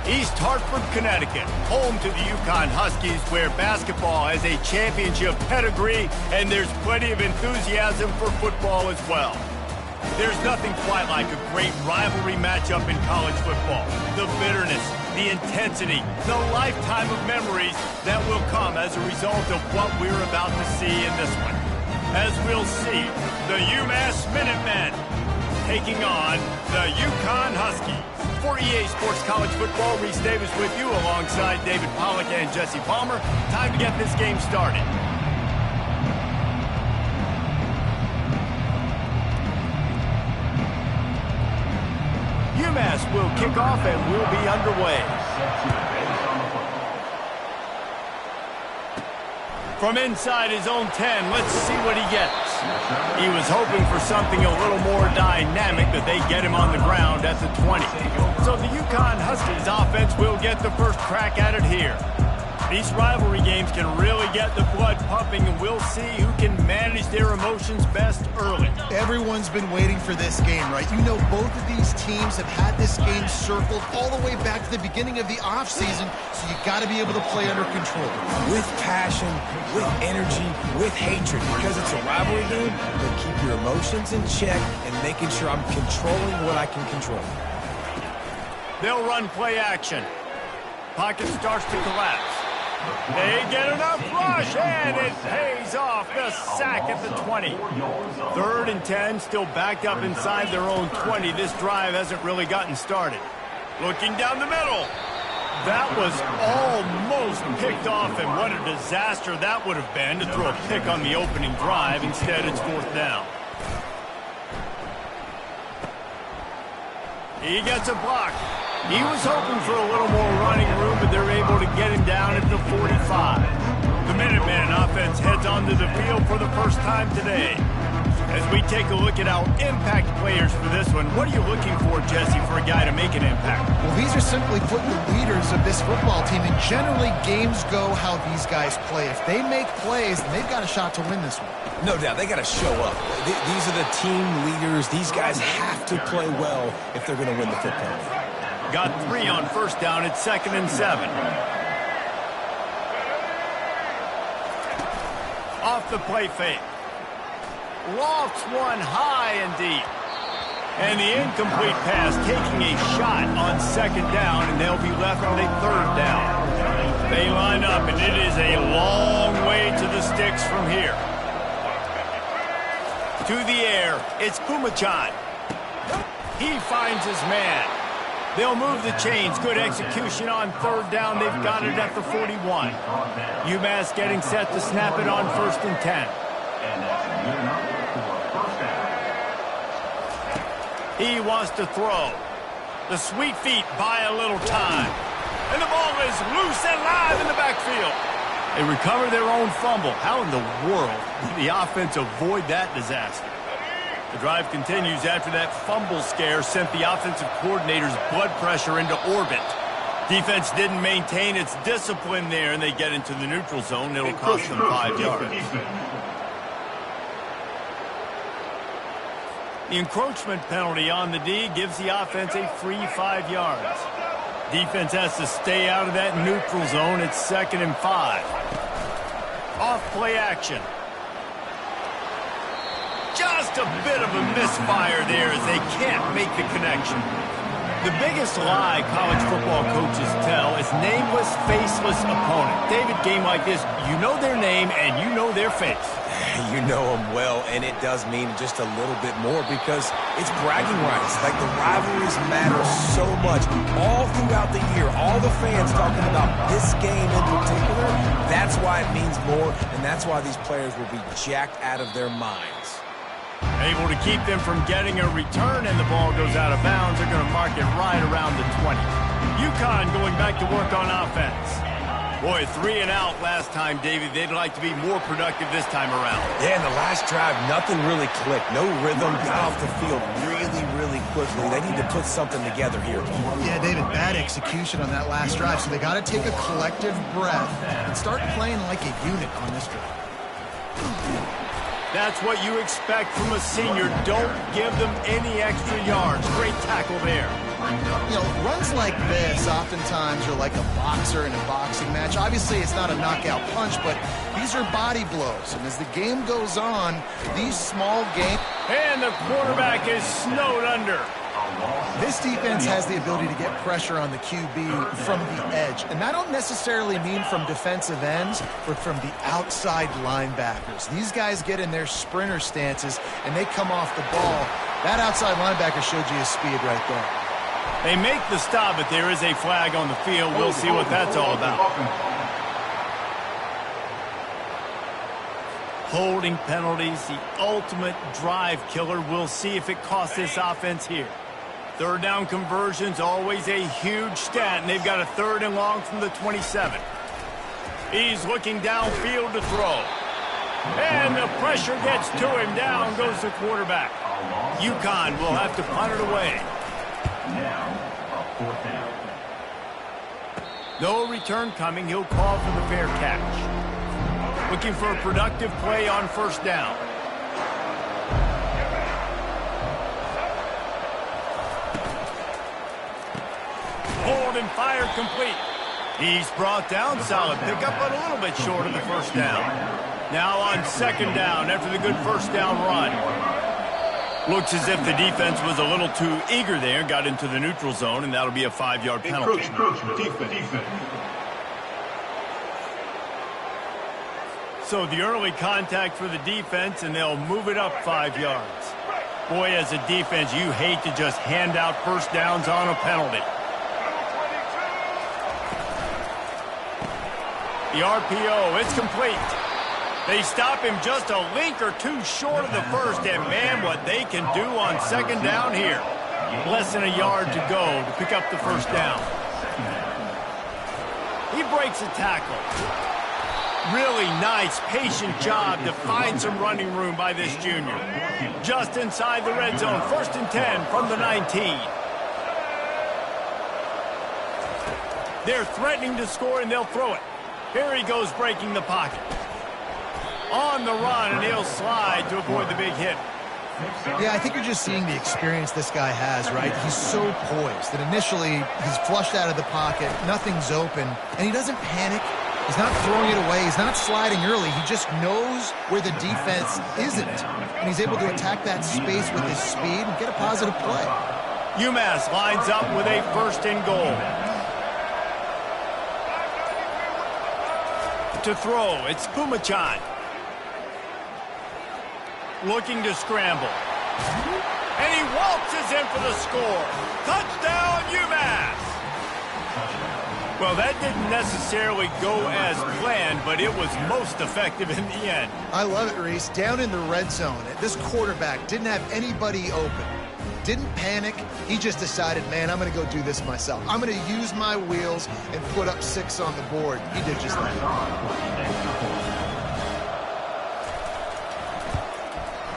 East Hartford, Connecticut, home to the Yukon Huskies, where basketball has a championship pedigree and there's plenty of enthusiasm for football as well. There's nothing quite like a great rivalry matchup in college football. The bitterness, the intensity, the lifetime of memories that will come as a result of what we're about to see in this one. As we'll see, the UMass Minutemen taking on the Yukon Huskies. For EA Sports College Football, Reese Davis with you alongside David Pollack and Jesse Palmer. Time to get this game started. UMass will kick off and we'll be underway. From inside his own 10, let's see what he gets. He was hoping for something a little more dynamic, but they get him on the ground at the 20. So the Yukon Huskies offense will get the first crack at it here. These rivalry games can really get the blood pumping, and we'll see who can manage their emotions best early. Everyone's been waiting for this game, right? You know, both of these teams have had this game circled all the way back to the beginning of the offseason, so you got to be able to play under control. With passion, with energy, with hatred, because it's a rivalry game, but keep your emotions in check and making sure I'm controlling what I can control. They'll run play action. Pocket starts to collapse. They get enough rush, and it pays off. The sack at the 20. 3rd and 10, still backed up inside their own 20. This drive hasn't really gotten started. Looking down the middle. That was almost picked off, and what a disaster that would have been to throw a pick on the opening drive. Instead, it's 4th down. He gets a block. He was hoping for a little more running room, but they're able to get him down at the 45. The Minutemen offense heads onto the field for the first time today. As we take a look at our impact players for this one, what are you looking for, Jesse, for a guy to make an impact? Well, these are simply put the leaders of this football team, and generally games go how these guys play. If they make plays, then they've got a shot to win this one. No doubt, they got to show up. These are the team leaders. These guys have to play well if they're going to win the football game. Got 3 on 1st down at 2nd and 7. Off the play fake. Lofts one high and deep. And the incomplete pass taking a shot on 2nd down, and they'll be left with a 3rd down. They line up, and it is a long way to the sticks from here. To the air, it's Kumachan. He finds his man. They'll move the chains. Good execution on 3rd down. They've got it at the 41. UMass getting set to snap it on 1st and 10. He wants to throw. The sweet feet buy a little time. And the ball is loose and live in the backfield. They recover their own fumble. How in the world did the offense avoid that disaster? The drive continues after that fumble scare sent the offensive coordinator's blood pressure into orbit. Defense didn't maintain its discipline there, and they get into the neutral zone. It'll cost them 5 yards. The encroachment penalty on the D gives the offense a free 5 yards. Defense has to stay out of that neutral zone. It's 2nd and 5. Off play action. Just a bit of a misfire there as they can't make the connection. The biggest lie college football coaches tell is nameless, faceless opponent. David, game like this, you know their name and you know their face. You know them well, and it does mean just a little bit more because it's bragging rights. Like, the rivalries matter so much all throughout the year. All the fans talking about this game in particular, that's why it means more, and that's why these players will be jacked out of their minds. Able to keep them from getting a return, and the ball goes out of bounds. They're going to mark it right around the 20. UConn going back to work on offense. Boy, 3 and out last time, David. They'd like to be more productive this time around. Yeah, in the last drive, nothing really clicked. No rhythm, got off the field really quickly. They need to put something together here. Yeah, David, bad execution on that last drive, so they got to take a collective breath and start playing like a unit on this drive. That's what you expect from a senior. Don't give them any extra yards. Great tackle there. You know, runs like this oftentimes are like a boxer in a boxing match. Obviously, it's not a knockout punch, but these are body blows. And as the game goes on, these small games... And the quarterback is snowed under. This defense has the ability to get pressure on the QB from the edge. And I don't necessarily mean from defensive ends, but from the outside linebackers. These guys get in their sprinter stances, and they come off the ball. That outside linebacker showed you his speed right there. They make the stop, but there is a flag on the field. We'll see what that's all about. Holding penalties, the ultimate drive killer. We'll see if it costs this offense here. Third down conversions, always a huge stat, and they've got a 3rd and long from the 27. He's looking downfield to throw. And the pressure gets to him. Down goes the quarterback. UConn will have to punt it away. No return coming. He'll call for the fair catch. Looking for a productive play on 1st down. Hold and fire complete. He's brought down. Solid pickup, but a little bit short of the 1st down. Now on 2nd down after the good 1st down run. Looks as if the defense was a little too eager there. Got into the neutral zone, and that'll be a 5-yard penalty. Defense. So the early contact for the defense, and they'll move it up 5 yards. Boy, as a defense, you hate to just hand out 1st downs on a penalty. The RPO, it's complete. They stop him just a link or two short of the 1st, and man, what they can do on 2nd down here. Less than a yard to go to pick up the 1st down. He breaks a tackle. Really nice, patient job to find some running room by this junior. Just inside the red zone, 1st and 10 from the 19. They're threatening to score, and they'll throw it. Here he goes, breaking the pocket. On the run, and he'll slide to avoid the big hit. Yeah, I think you're just seeing the experience this guy has, right? He's so poised that initially he's flushed out of the pocket, nothing's open, and he doesn't panic. He's not throwing it away. He's not sliding early. He just knows where the defense isn't, and he's able to attack that space with his speed and get a positive play. UMass lines up with a 1st and goal. To throw, it's Pumachan. Looking to scramble. And he waltzes in for the score. Touchdown, UMass! Well, that didn't necessarily go as planned, but it was most effective in the end. I love it, Reese. Down in the red zone, this quarterback didn't have anybody open. Didn't panic. He just decided, man, I'm going to go do this myself. I'm going to use my wheels and put up 6 on the board. He did just that.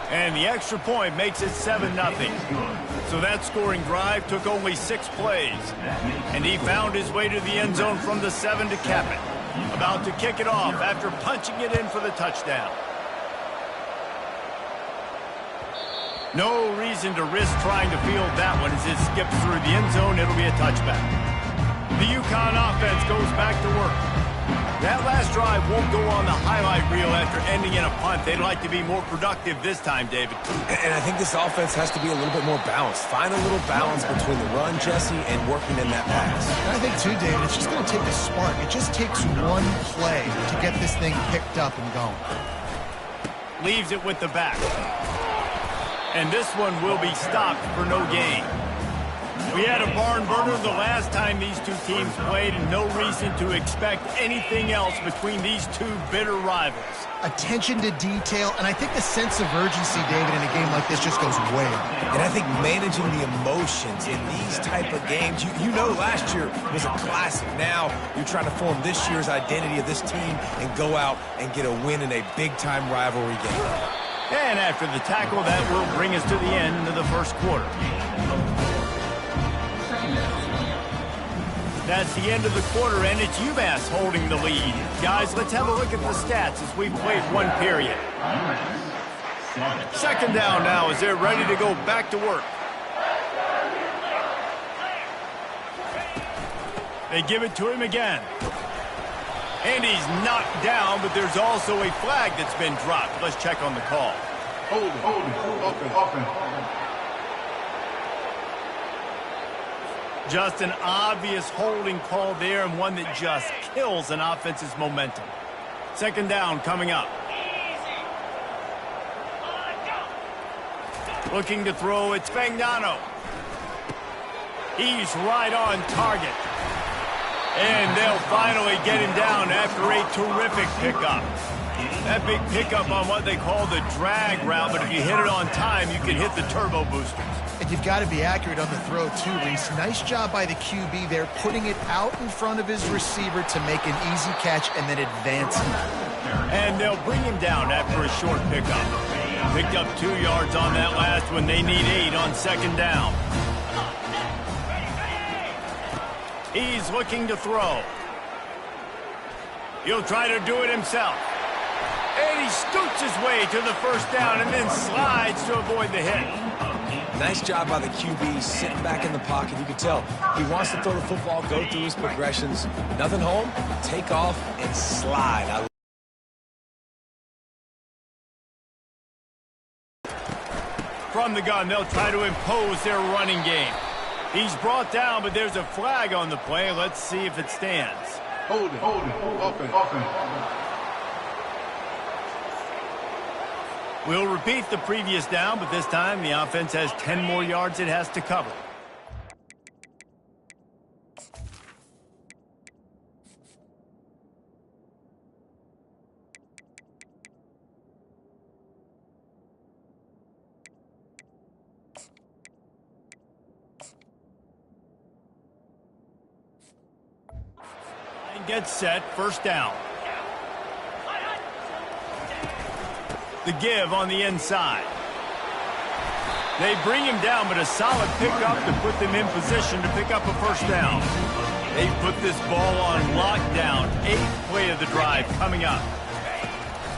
And the extra point makes it 7-0. So that scoring drive took only 6 plays. And he found his way to the end zone from the 7 to cap it. About to kick it off after punching it in for the touchdown. No reason to risk trying to field that one as it skips through the end zone. It'll be a touchback. The UConn offense goes back to work. That last drive won't go on the highlight reel after ending in a punt. They'd like to be more productive this time, David. And I think this offense has to be a little bit more balanced. Find a little balance between the run, Jesse, and working in that pass. And I think, too, David, it's just going to take a spark. It just takes one play to get this thing picked up and going. Leaves it with the back. And this one will be stopped for no gain. We had a barn burner the last time these two teams played, and no reason to expect anything else between these two bitter rivals. Attention to detail, and I think the sense of urgency, David, in a game like this just goes way up. And I think managing the emotions in these type of games, you know last year was a classic. Now you're trying to form this year's identity of this team and go out and get a win in a big-time rivalry game. And after the tackle, that will bring us to the end of the first quarter. That's the end of the quarter, and it's UMass holding the lead. Guys, let's have a look at the stats as we've played one period. Second down now as they're ready to go back to work. They give it to him again. And he's knocked down, but there's also a flag that's been dropped. Let's check on the call. Open. Just an obvious holding call there, and one that just kills an offense's momentum. Second down coming up. Looking to throw, it's Fagnano. He's right on target. And they'll finally get him down after a terrific pickup. That big pickup on what they call the drag route, but if you hit it on time, you can hit the turbo boosters. And you've got to be accurate on the throw, too, Reese. Nice job by the QB there, putting it out in front of his receiver to make an easy catch and then advancing. And they'll bring him down after a short pickup. Picked up 2 yards on that last one. They need 8 on second down. He's looking to throw. He'll try to do it himself. And he scoots his way to the first down and then slides to avoid the hit. Nice job by the QB, sitting back in the pocket. You can tell he wants to throw the football, go through his progressions. Nothing home, take off, and slide. From the gun, they'll try to impose their running game. He's brought down, but there's a flag on the play. Let's see if it stands. Hold it. Open. We'll repeat the previous down, but this time the offense has 10 more yards it has to cover. And gets set, first down. The give on the inside. They bring him down, but a solid pickup to put them in position to pick up a first down. They've put this ball on lockdown. 8th play of the drive coming up.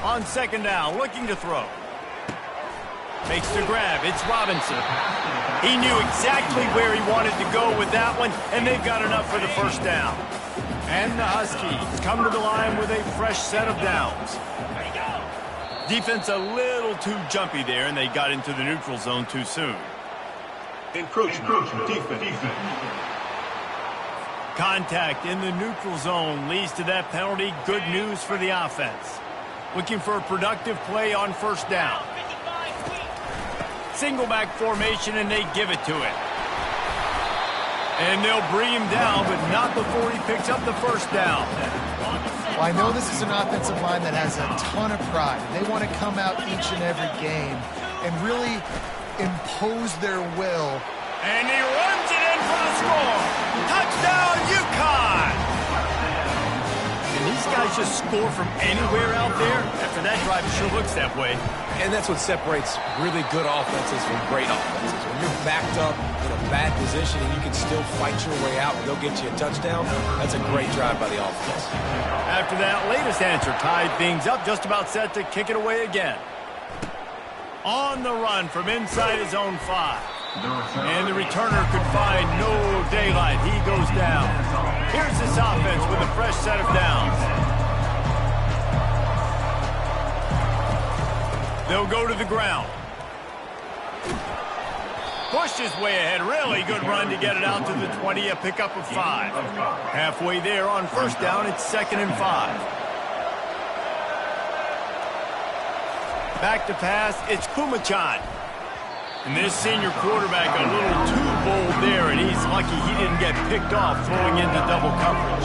On second down, looking to throw. Makes the grab. It's Robinson. He knew exactly where he wanted to go with that one, and they've got enough for the first down. And the Huskies come to the line with a fresh set of downs. Defense a little too jumpy there, and they got into the neutral zone too soon. Encroachment. Defense. Contact in the neutral zone leads to that penalty. Good news for the offense. Looking for a productive play on first down. Single back formation, and they give it to him. And they'll bring him down, but not before he picks up the first down. Well, I know this is an offensive line that has a ton of pride. They want to come out each and every game and really impose their will. And he runs it in for the score. Touchdown, UConn! Can these guys just score from anywhere out there? After that drive, it sure looks that way. And that's what separates really good offenses from great offenses. When you're backed up in a bad position and you can still fight your way out and they'll get you a touchdown, that's a great drive by the offense. After that latest answer tied things up, just about set to kick it away again. On the run from inside his own 5. And the returner could find no daylight. He goes down. Here's this offense with a fresh set of downs. They'll go to the ground. Pushed his way ahead. Really good run to get it out to the 20, a pickup of 5. Halfway there on first down, it's 2nd and 5. Back to pass, it's Kumachan. And this senior quarterback a little too bold there, and he's lucky he didn't get picked off throwing into double coverage.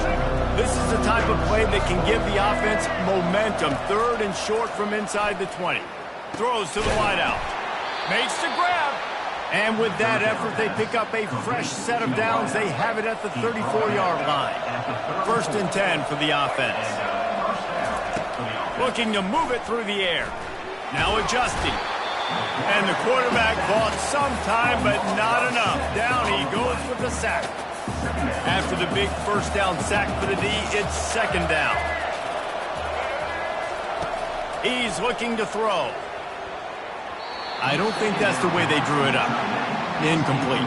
This is the type of play that can give the offense momentum. 3rd and short from inside the 20. Throws to the wideout. Makes the grab. And with that effort, they pick up a fresh set of downs. They have it at the 34-yard line. 1st and 10 for the offense. Looking to move it through the air. Now adjusting. And the quarterback bought some time, but not enough. Down he goes with the sack. After the big first down sack for the D, it's 2nd down. He's looking to throw. I don't think that's the way they drew it up. Incomplete.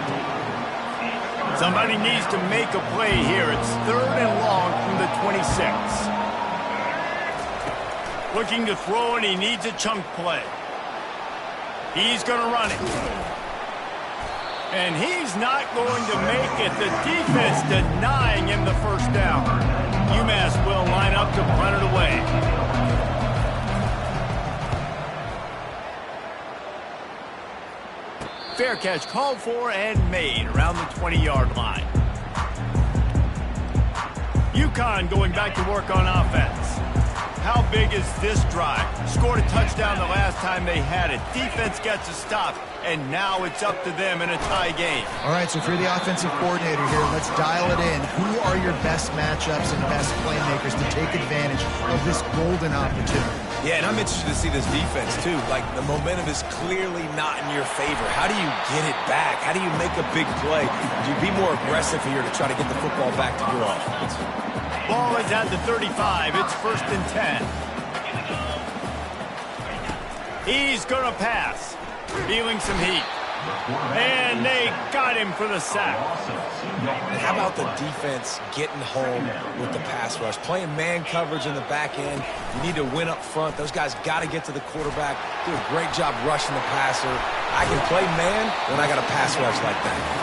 Somebody needs to make a play here. It's 3rd and long from the 26. Looking to throw, and he needs a chunk play. He's going to run it. And he's not going to make it. The defense denying him the first down. UMass will line up to punt it away. Fair catch called for and made around the 20-yard line. UConn going back to work on offense. How big is this drive? Scored a touchdown the last time they had it. Defense gets a stop, and now it's up to them in a tie game. All right, so if you're the offensive coordinator here, let's dial it in. Who are your best matchups and best playmakers to take advantage of this golden opportunity? Yeah, and I'm interested to see this defense, too. Like, the momentum is clearly not in your favor. How do you get it back? How do you make a big play? Do you be more aggressive here to try to get the football back to your offense? Ball is at the 35. It's 1st and 10. He's going to pass. Feeling some heat. And they got him for the sack. And how about the defense getting home with the pass rush? Playing man coverage in the back end. You need to win up front. Those guys got to get to the quarterback. Do a great job rushing the passer. I can play man when I got a pass rush like that.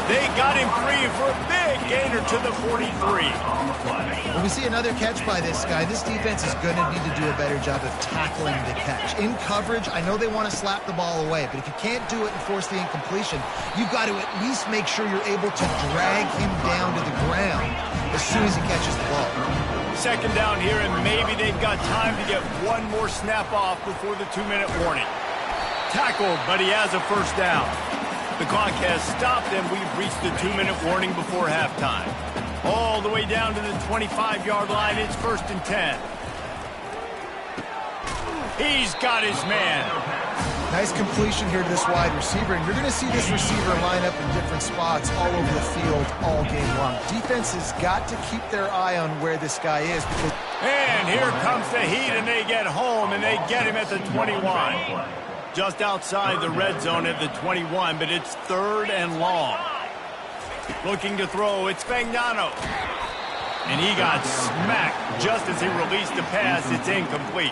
They got him free for a big gainer to the 43. When we see another catch by this guy, this defense is going to need to do a better job of tackling the catch. In coverage, I know they want to slap the ball away, but if you can't do it and force the incompletion, you've got to at least make sure you're able to drag him down to the ground as soon as he catches the ball. 2nd down here, and maybe they've got time to get one more snap off before the 2-minute warning. Tackled, but he has a 1st down. The clock has stopped, and we've reached the 2-minute warning before halftime. All the way down to the 25-yard line. It's 1st and 10. He's got his man. Nice completion here to this wide receiver, and you're going to see this receiver line up in different spots all over the field all game long. Defense has got to keep their eye on where this guy is. And here comes the heat, and they get home, and they get him at the 21. Just outside the red zone at the 21, but it's 3rd and long. Looking to throw, it's Fagnano. And he got smacked just as he released the pass. It's incomplete.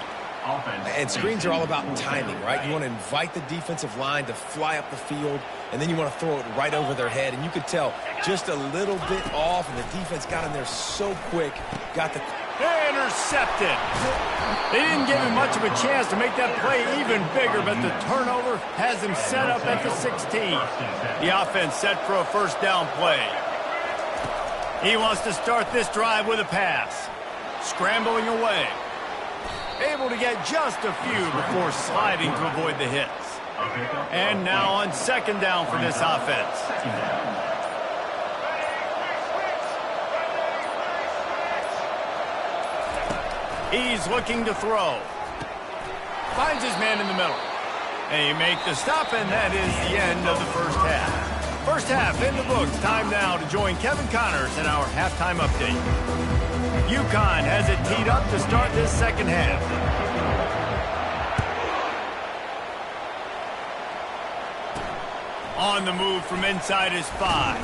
And screens are all about timing, right? You want to invite the defensive line to fly up the field, and then you want to throw it right over their head. And you could tell just a little bit off, and the defense got in there so quick, got the... Intercepted. They didn't give him much of a chance to make that play even bigger, but the turnover has him set up at the 16. The offense set for a 1st down play. He wants to start this drive with a pass. Scrambling away. Able to get just a few before sliding to avoid the hits. And now on 2nd down for this offense. He's looking to throw. Finds his man in the middle. They make the stop, and that is the end of the 1st half. 1st half in the books. Time now to join Kevin Connors in our halftime update. UConn has it teed up to start this 2nd half. On the move from inside his 5.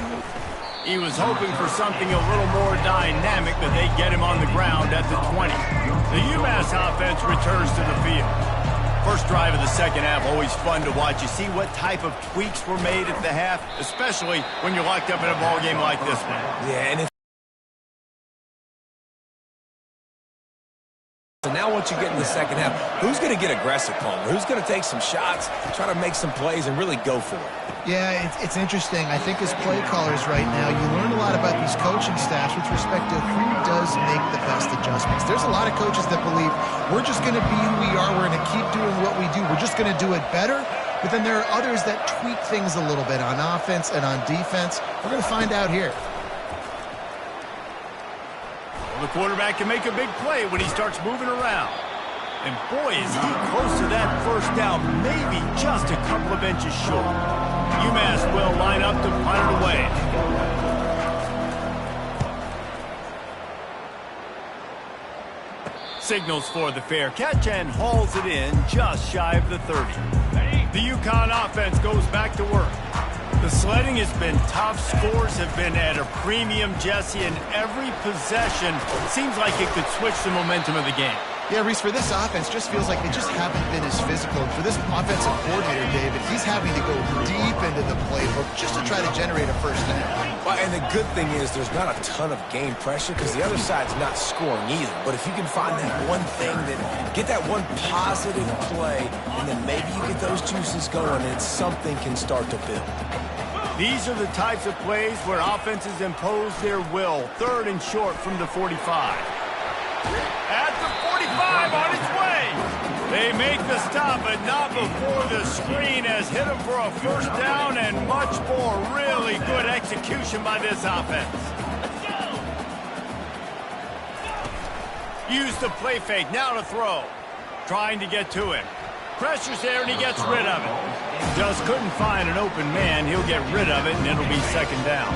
He was hoping for something a little more dynamic, but they get him on the ground at the 20. The UMass offense returns to the field. First drive of the 2nd half, always fun to watch. You see what type of tweaks were made at the half, especially when you're locked up in a ball game like this one. Yeah, and so now once you get in the 2nd half, who's going to get aggressive, Palmer? Who's going to take some shots, try to make some plays, and really go for it? Yeah, it's interesting. I think as play callers right now, you learn a lot about these coaching staffs with respect to who does make the best adjustments. There's a lot of coaches that believe we're just going to be who we are. We're going to keep doing what we do. We're just going to do it better. But then there are others that tweak things a little bit on offense and on defense. We're going to find out here. The quarterback can make a big play when he starts moving around. And boy, is he close to that 1st down, maybe just a couple of inches short. UMass will line up to punt it away. Signals for the fair catch and hauls it in just shy of the 30. The UConn offense goes back to work. The sledding has been tough. Scores have been at a premium, Jesse, and every possession seems like it could switch the momentum of the game. Yeah, Reese, for this offense, just feels like they just haven't been as physical. And for this offensive coordinator, David, he's having to go deep into the playbook just to try to generate a first down. Well, and the good thing is there's not a ton of game pressure because the other side's not scoring either. But if you can find that one thing, that get that one positive play, and then maybe you get those juices going and something can start to build. These are the types of plays where offenses impose their will. 3rd and short from the 45. At the 45 on its way. They make the stop, but not before the screen has hit them for a first down and much more. Really good execution by this offense. Use the play fake, now to throw. Trying to get to him. Pressure's there, and he gets rid of it. Just couldn't find an open man. He'll get rid of it, and it'll be 2nd down.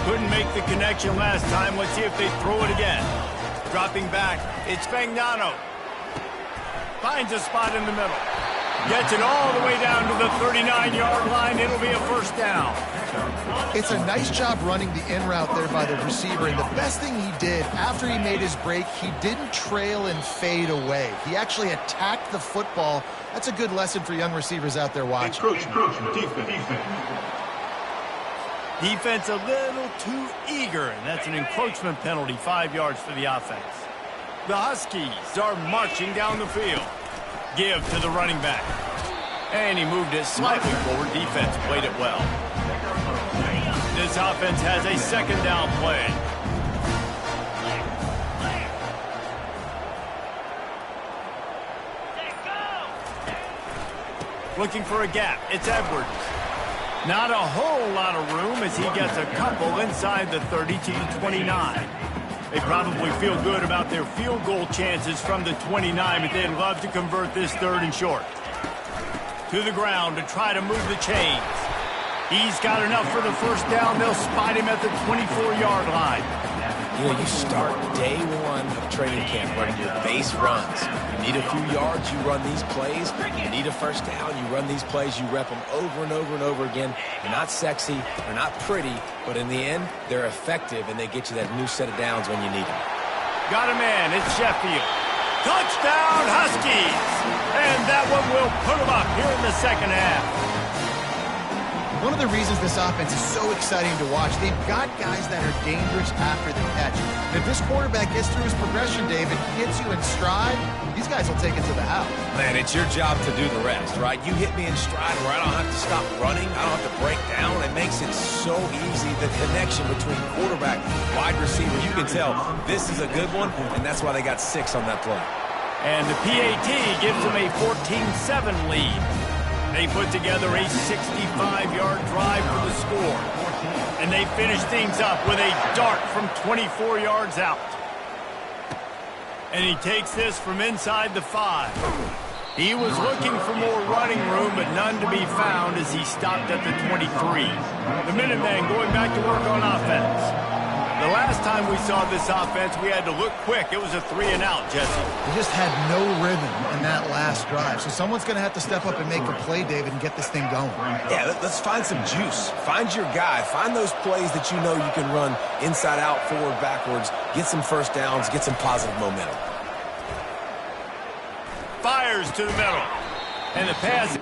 Couldn't make the connection last time. Let's see if they throw it again. Dropping back, it's Fagnano. Finds a spot in the middle. Gets it all the way down to the 39-yard line. It'll be a first down. It's a nice job running the in route there by the receiver, and the best thing he did after he made his break, he didn't trail and fade away. He actually attacked the football. That's a good lesson for young receivers out there watching. Defense a little too eager, and that's an encroachment penalty, 5 yards for the offense. The Huskies are marching down the field. Give to the running back. And he moved it slightly forward. Defense played it well. This offense has a 2nd down play. Looking for a gap. It's Edwards. Not a whole lot of room as he gets a couple inside the 30 to the 29. They probably feel good about their field goal chances from the 29, but they'd love to convert this 3rd and short. To the ground to try to move the chains. He's got enough for the first down. They'll spot him at the 24-yard line. You know, you start day one of training camp running your base runs. You need a few yards, you run these plays. You need a first down, you run these plays. You rep them over and over and over again. They're not sexy, they're not pretty, but in the end, they're effective, and they get you that new set of downs when you need them. Got a man. It's Sheffield. Touchdown, Huskies! And that one will put them up here in the 2nd half. One of the reasons this offense is so exciting to watch, they've got guys that are dangerous after the catch. And if this quarterback gets through his progression, David, hits you in stride, these guys will take it to the house. Man, it's your job to do the rest, right? You hit me in stride where I don't have to stop running. I don't have to break down. It makes it so easy. The connection between quarterback, wide receiver, you can tell this is a good one, and that's why they got 6 on that play. And the PAT gives them a 14-7 lead. They put together a 65-yard drive for the score. And they finish things up with a dart from 24 yards out. And he takes this from inside the 5. He was looking for more running room, but none to be found as he stopped at the 23. The Minutemen going back to work on offense. The last time we saw this offense, we had to look quick. It was a 3-and-out, Jesse. They just had no rhythm in that last drive. So someone's going to have to step up and make a play, David, and get this thing going. Yeah, let's find some juice. Find your guy. Find those plays that you know you can run inside out, forward, backwards. Get some first downs. Get some positive momentum. Fires to the middle. And the pass.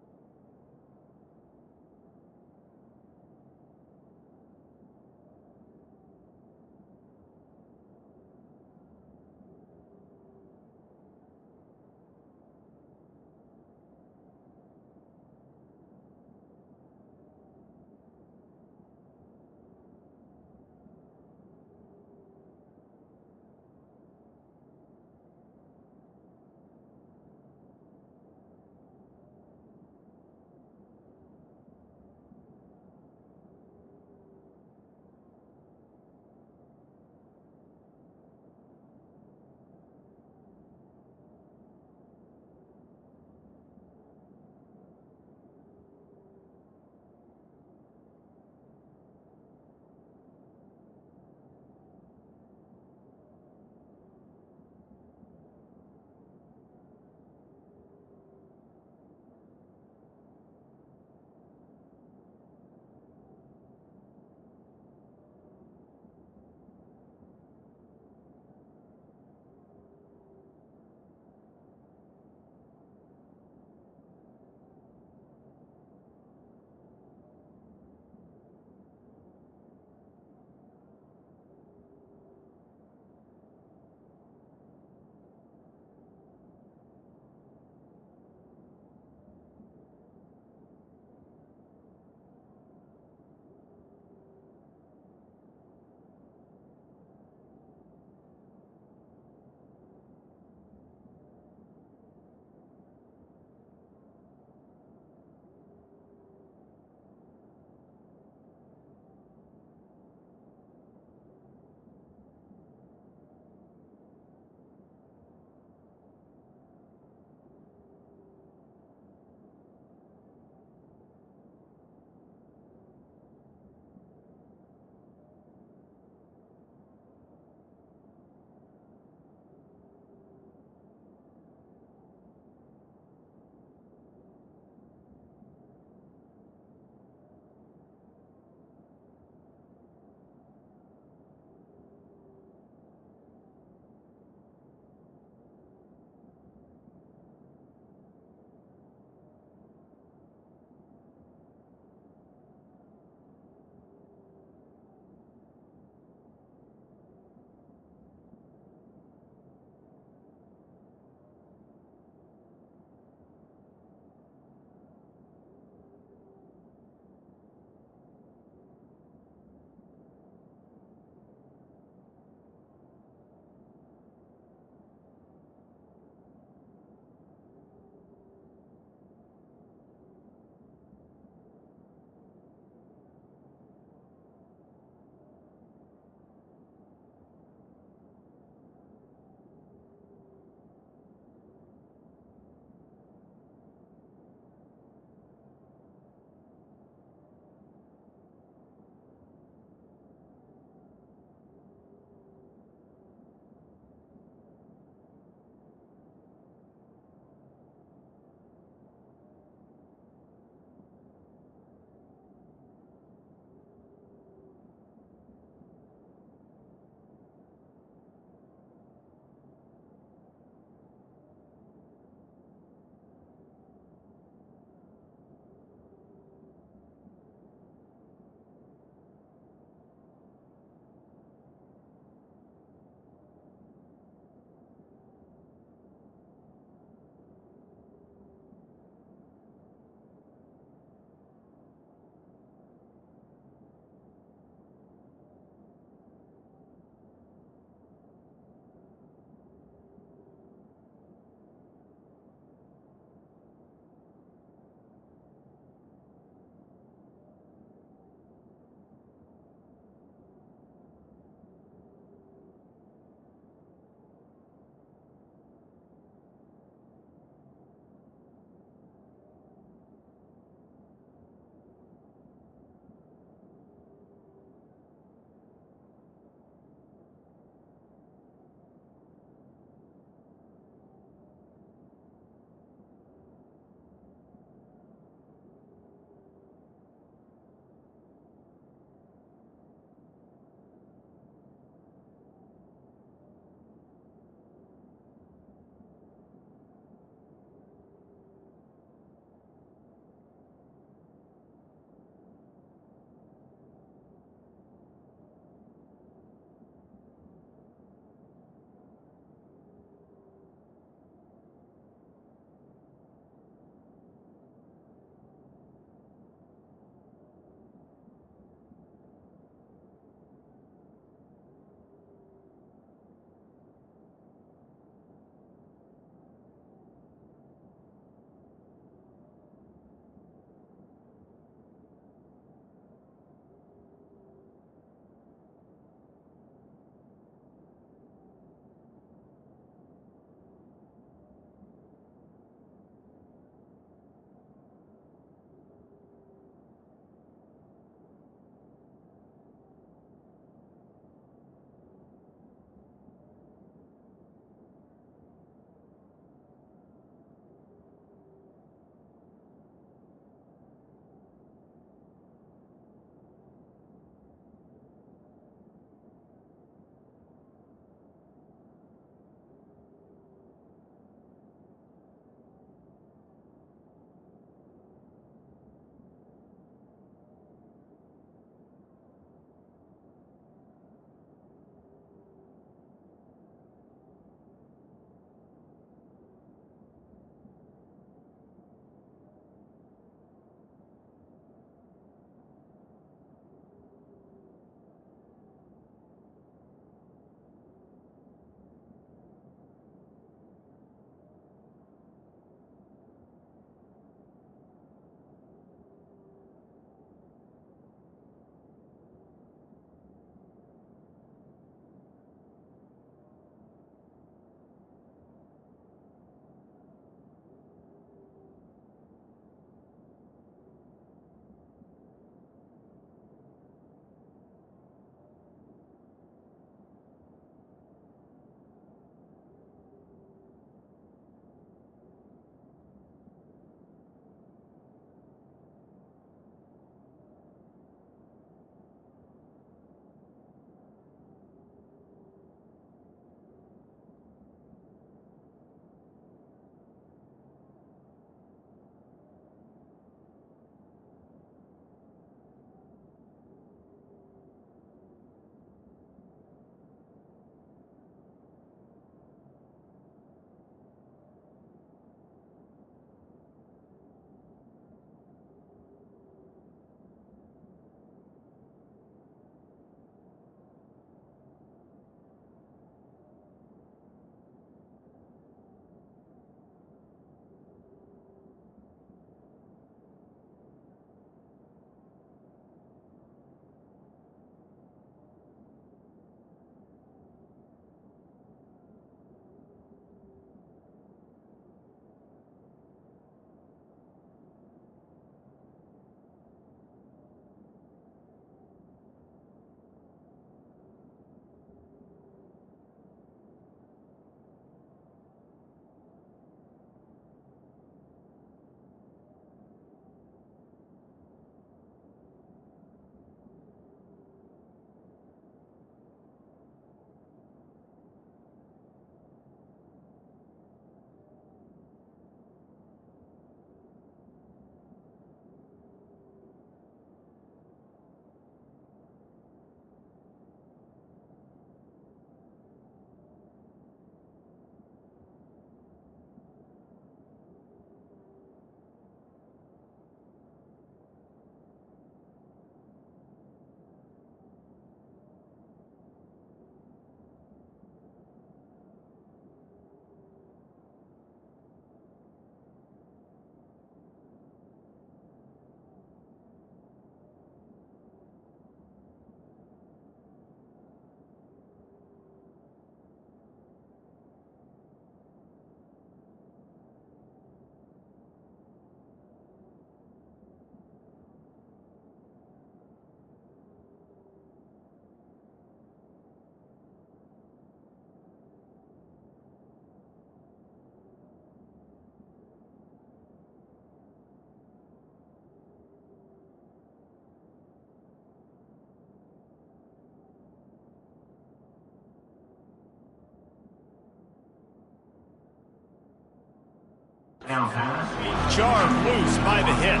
Jarred loose by the hit.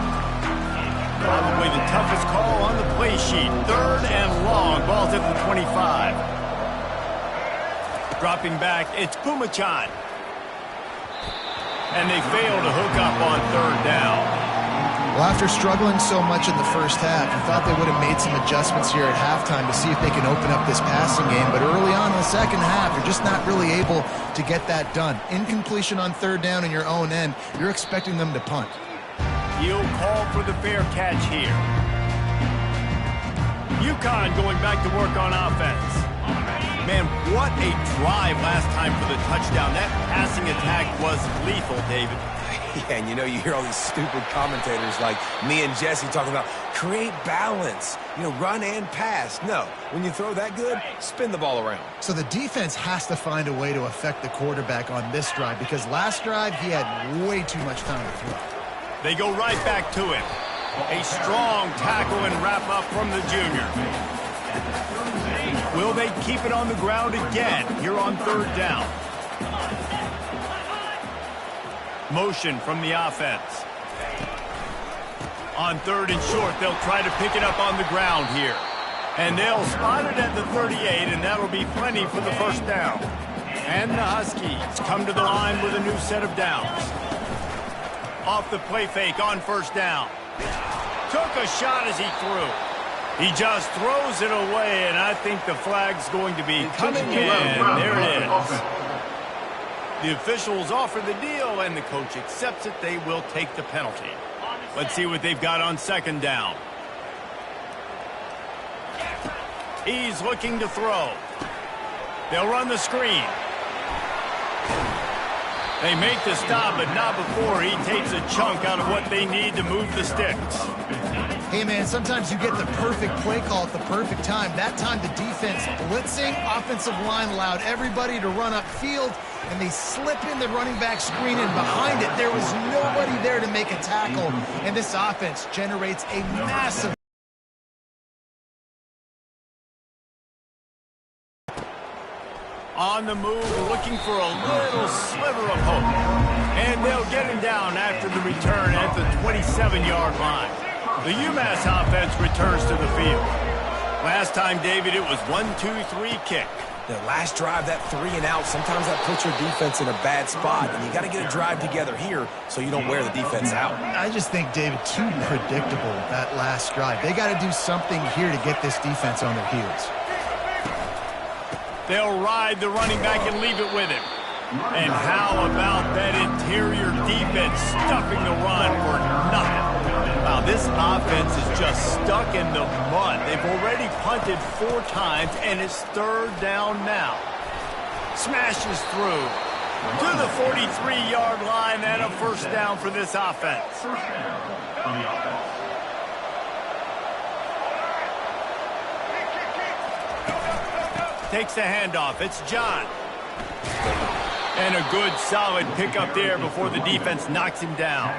Probably the toughest call on the play sheet. 3rd and long. Ball's at the 25. Dropping back, it's Pumachan. And they fail to hook up on 3rd down. Well, after struggling so much in the first half, you thought they would have made some adjustments here at halftime to see if they can open up this passing game. But early on in the second half, you're just not really able to get that done. Incompletion on 3rd down in your own end, you're expecting them to punt. He'll call for the fair catch here. UConn going back to work on offense. Man, what a drive last time for the touchdown. That passing attack was lethal, David. Yeah, and you hear all these stupid commentators like me and Jesse talking about create balance, run and pass. No, when you throw that good, spin the ball around. So the defense has to find a way to affect the quarterback on this drive because last drive he had way too much time to throw. They go right back to him. A strong tackle and wrap up from the junior. Will they keep it on the ground again here on 3rd down? Motion from the offense. On 3rd and short, they'll try to pick it up on the ground here. And they'll spot it at the 38, and that'll be plenty for the 1st down. And the Huskies come to the line with a new set of downs. Off the play fake on 1st down. Took a shot as he threw. He just throws it away, and I think the flag's going to be coming in. There it is. The officials offer the deal, and the coach accepts it. They will take the penalty. Let's see what they've got on 2nd down. He's looking to throw. They'll run the screen. They make the stop, but not before he takes a chunk out of what they need to move the sticks. Hey, man, sometimes you get the perfect play call at the perfect time. That time the defense blitzing, offensive line allowed everybody to run upfield, and they slip in the running back screen, and behind it, there was nobody there to make a tackle, and this offense generates a massive on the move, looking for a little sliver of hope. And they'll get him down after the return at the 27-yard line. The UMass offense returns to the field. Last time, David, it was 1-2-3 kick. The last drive, that 3 and out, sometimes that puts your defense in a bad spot, and you got to get a drive together here so you don't wear the defense out. I just think, David, too predictable that last drive. They got to do something here to get this defense on their heels. They'll ride the running back and leave it with him. And how about that interior defense stuffing the run for nothing? Wow, this offense is just stuck in the mud. They've already punted 4 times, and it's 3rd down now. Smashes through to the 43-yard line, and a 1st down for this offense. Takes the handoff. It's John. And a good, solid pickup there before the defense knocks him down.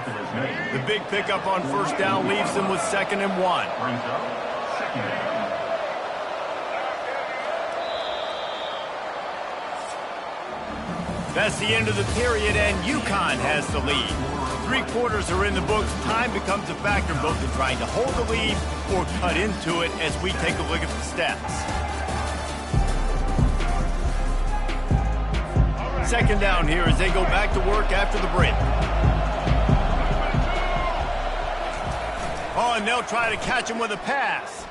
The big pickup on 1st down leaves them with 2nd and 1. That's the end of the period, and UConn has the lead. 3 quarters are in the books. Time becomes a factor both in trying to hold the lead or cut into it as we take a look at the stats. 2nd down here as they go back to work after the break. Oh, and they'll try to catch him with a pass.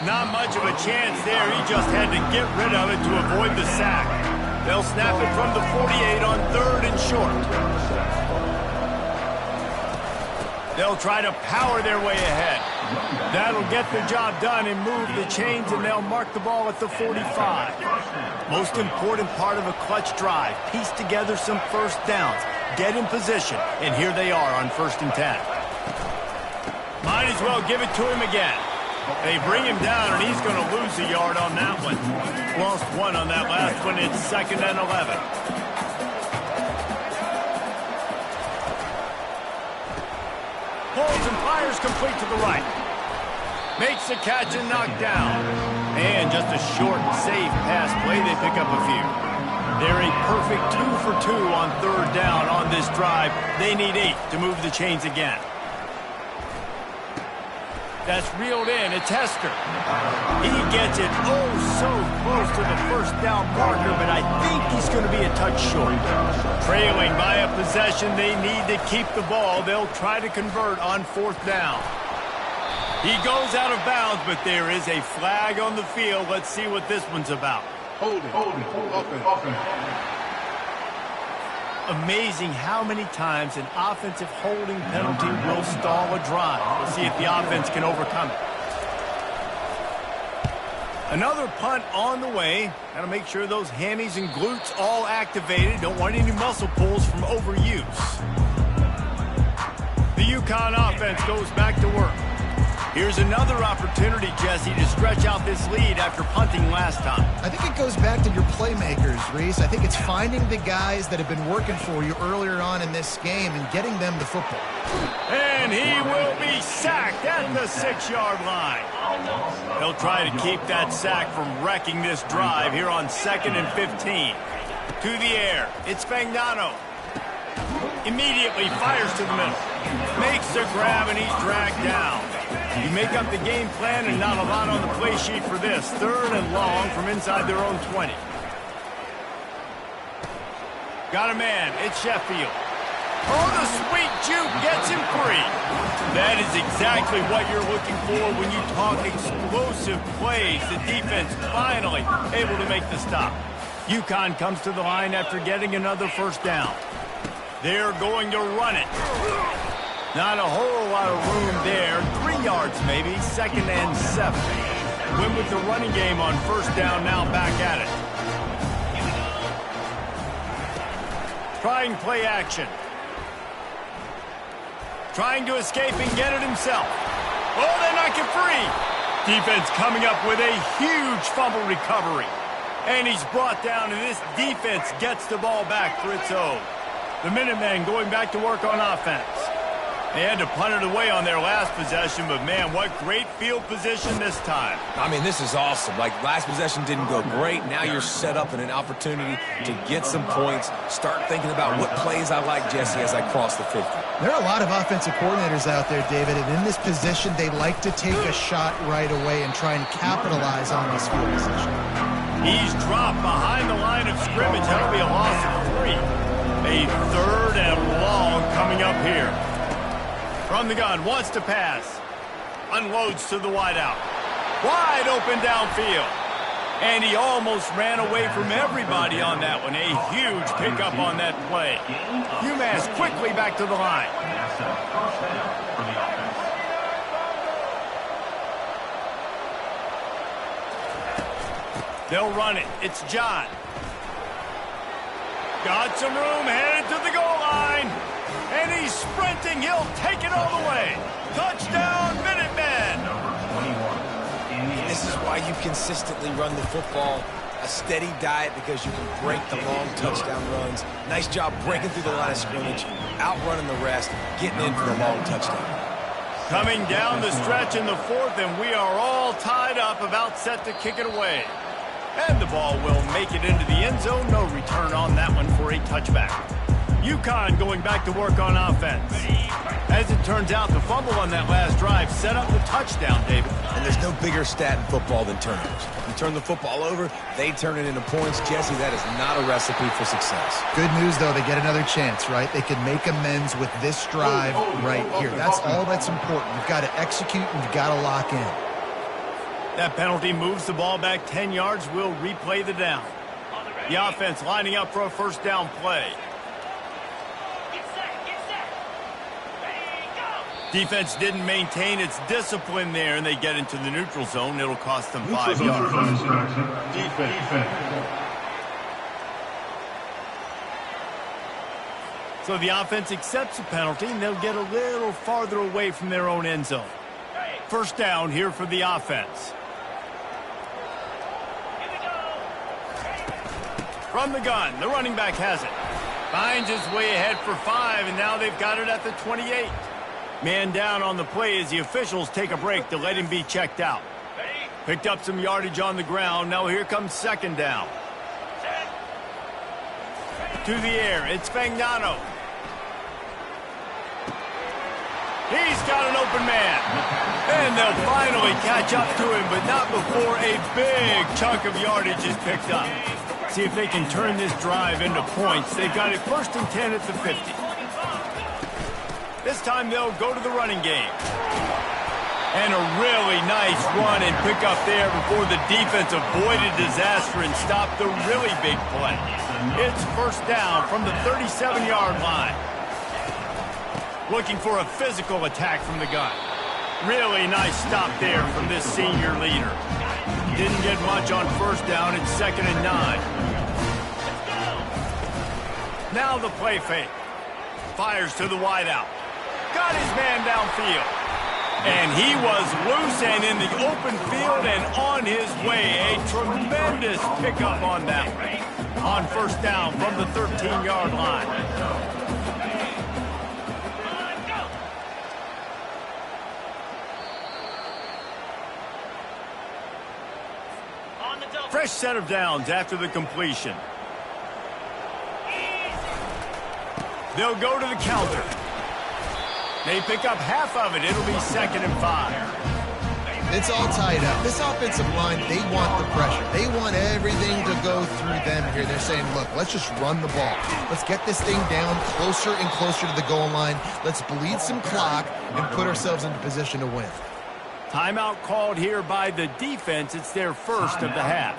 Not much of a chance there. He just had to get rid of it to avoid the sack. They'll snap it from the 48 on 3rd and short. They'll try to power their way ahead. That'll get the job done and move the chains, and they'll mark the ball at the 45. Most important part of a clutch drive. Piece together some 1st downs. Get in position, and here they are on 1st and 10. Might as well give it to him again. They bring him down, and he's going to lose a yard on that one. Lost 1 on that last one. It's 2nd and 11. Pulls and fires complete to the right. Makes the catch and knocked down. And just a short, safe pass play. They pick up a few. They're a perfect 2 for 2 on third down on this drive. They need 8 to move the chains again. That's reeled in. It's Hester. He gets it so close to the first down marker, but I think he's going to be a touch short. Trailing by a possession, they need to keep the ball. They'll try to convert on fourth down. He goes out of bounds, but there is a flag on the field. Let's see what this one's about. Hold it. Amazing how many times an offensive holding penalty will stall a drive. We'll see if the offense can overcome it. Another punt on the way. Got to make sure those hammies and glutes all activated. Don't want any muscle pulls from overuse. The UConn offense goes back to work. Here's another opportunity, Jesse, to stretch out this lead after punting last time. I think it goes back to your playmakers, Reese. I think it's finding the guys that have been working for you earlier on in this game and getting them the football. And he will be sacked at the 6-yard line. He'll try to keep that sack from wrecking this drive here on 2nd and 15. To the air. It's Fagnano. Immediately fires to the middle. Makes the grab, and he's dragged down. You make up the game plan and not a lot on the play sheet for this. 3rd and long from inside their own 20. Got a man. It's Sheffield. Oh, the sweet juke gets him free. That is exactly what you're looking for when you talk explosive plays. The defense finally able to make the stop. UConn comes to the line after getting another first down. They're going to run it. Not a whole lot of room there. 3 yards maybe. 2nd and 7. Win with the running game on first down, now back at it. Trying play action. Trying to escape and get it himself. Oh, they knock it free. Defense coming up with a huge fumble recovery. And he's brought down, and this defense gets the ball back for its own. The Minutemen going back to work on offense. They had to punt it away on their last possession, but, man, what great field position this time. I mean, this is awesome. Like, last possession didn't go great. Now you're set up in an opportunity to get some points. Start thinking about what plays I like, Jesse, as I cross the 50. There are a lot of offensive coordinators out there, David, and in this position, they like to take a shot right away and try and capitalize on this field position. He's dropped behind the line of scrimmage. That'll be a loss of 3. A 3rd and long coming up here. From the gun, wants to pass. Unloads to the wideout. Wide open downfield. And he almost ran away from everybody on that one. A huge pickup on that play. UMass quickly back to the line. They'll run it. It's John. Got some room, headed to the goal line. And he's sprinting. He'll take it all the way. Touchdown, Minutemen. This is why you consistently run the football. A steady diet because you can break the long touchdown runs. Nice job breaking through the line of scrimmage, outrunning the rest, getting in for the long touchdown. Coming down the stretch in the 4th, and we are all tied up, about set to kick it away. And the ball will make it into the end zone. No return on that one for a touchback. UConn going back to work on offense. As it turns out, the fumble on that last drive set up the touchdown, David. And there's no bigger stat in football than turnovers. You turn the football over, they turn it into points. Jesse, that is not a recipe for success. Good news, though, they get another chance, right? They can make amends with this drive right here. That's all that's important. You've got to execute and you've got to lock in. That penalty moves the ball back 10 yards. We'll replay the down. The offense lining up for a first down play. Defense didn't maintain its discipline there, and they get into the neutral zone. It'll cost them 5 yards. Defense. So the offense accepts the penalty, and they'll get a little farther away from their own end zone. First down here for the offense. From the gun, the running back has it. Finds his way ahead for 5, and now they've got it at the 28. Man down on the play as the officials take a break to let him be checked out. Picked up some yardage on the ground. Now here comes second down. to the air. It's Fagnano. He's got an open man. And they'll finally catch up to him, but not before a big chunk of yardage is picked up. See if they can turn this drive into points. They've got it 1st and 10 at the 50. This time they'll go to the running game. And a really nice run and pick up there before the defense avoided disaster and stopped the really big play. It's 1st down from the 37-yard line. Looking for a physical attack from the gun. Really nice stop there from this senior leader. Didn't get much on 1st down. It's 2nd and 9. Now the play fake. Fires to the wideout. Got his man downfield. And he was loose and in the open field and on his way. A tremendous pickup on that one. On 1st down from the 13-yard line. Fresh set of downs after the completion. They'll go to the counter. They pick up half of it. It'll be 2nd and 5. It's all tied up. This offensive line, they want the pressure. They want everything to go through them here. They're saying, look, let's just run the ball. Let's get this thing down closer and closer to the goal line. Let's bleed some clock and put ourselves into position to win. Timeout called here by the defense. It's their 1st of the half.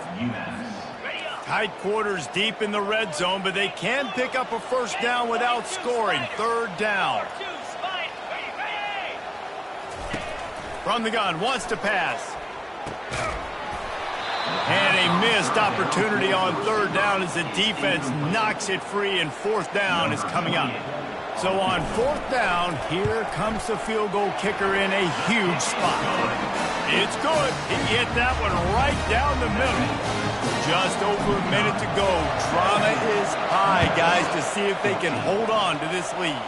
Tight quarters deep in the red zone, but they can pick up a 1st down without scoring. 3rd down. From the gun, wants to pass. And a missed opportunity on 3rd down as the defense knocks it free, and 4th down is coming up. So on 4th down, here comes the field goal kicker in a huge spot. It's good. He hit that one right down the middle. Just over a minute to go. Drama is high, guys, to see if they can hold on to this lead.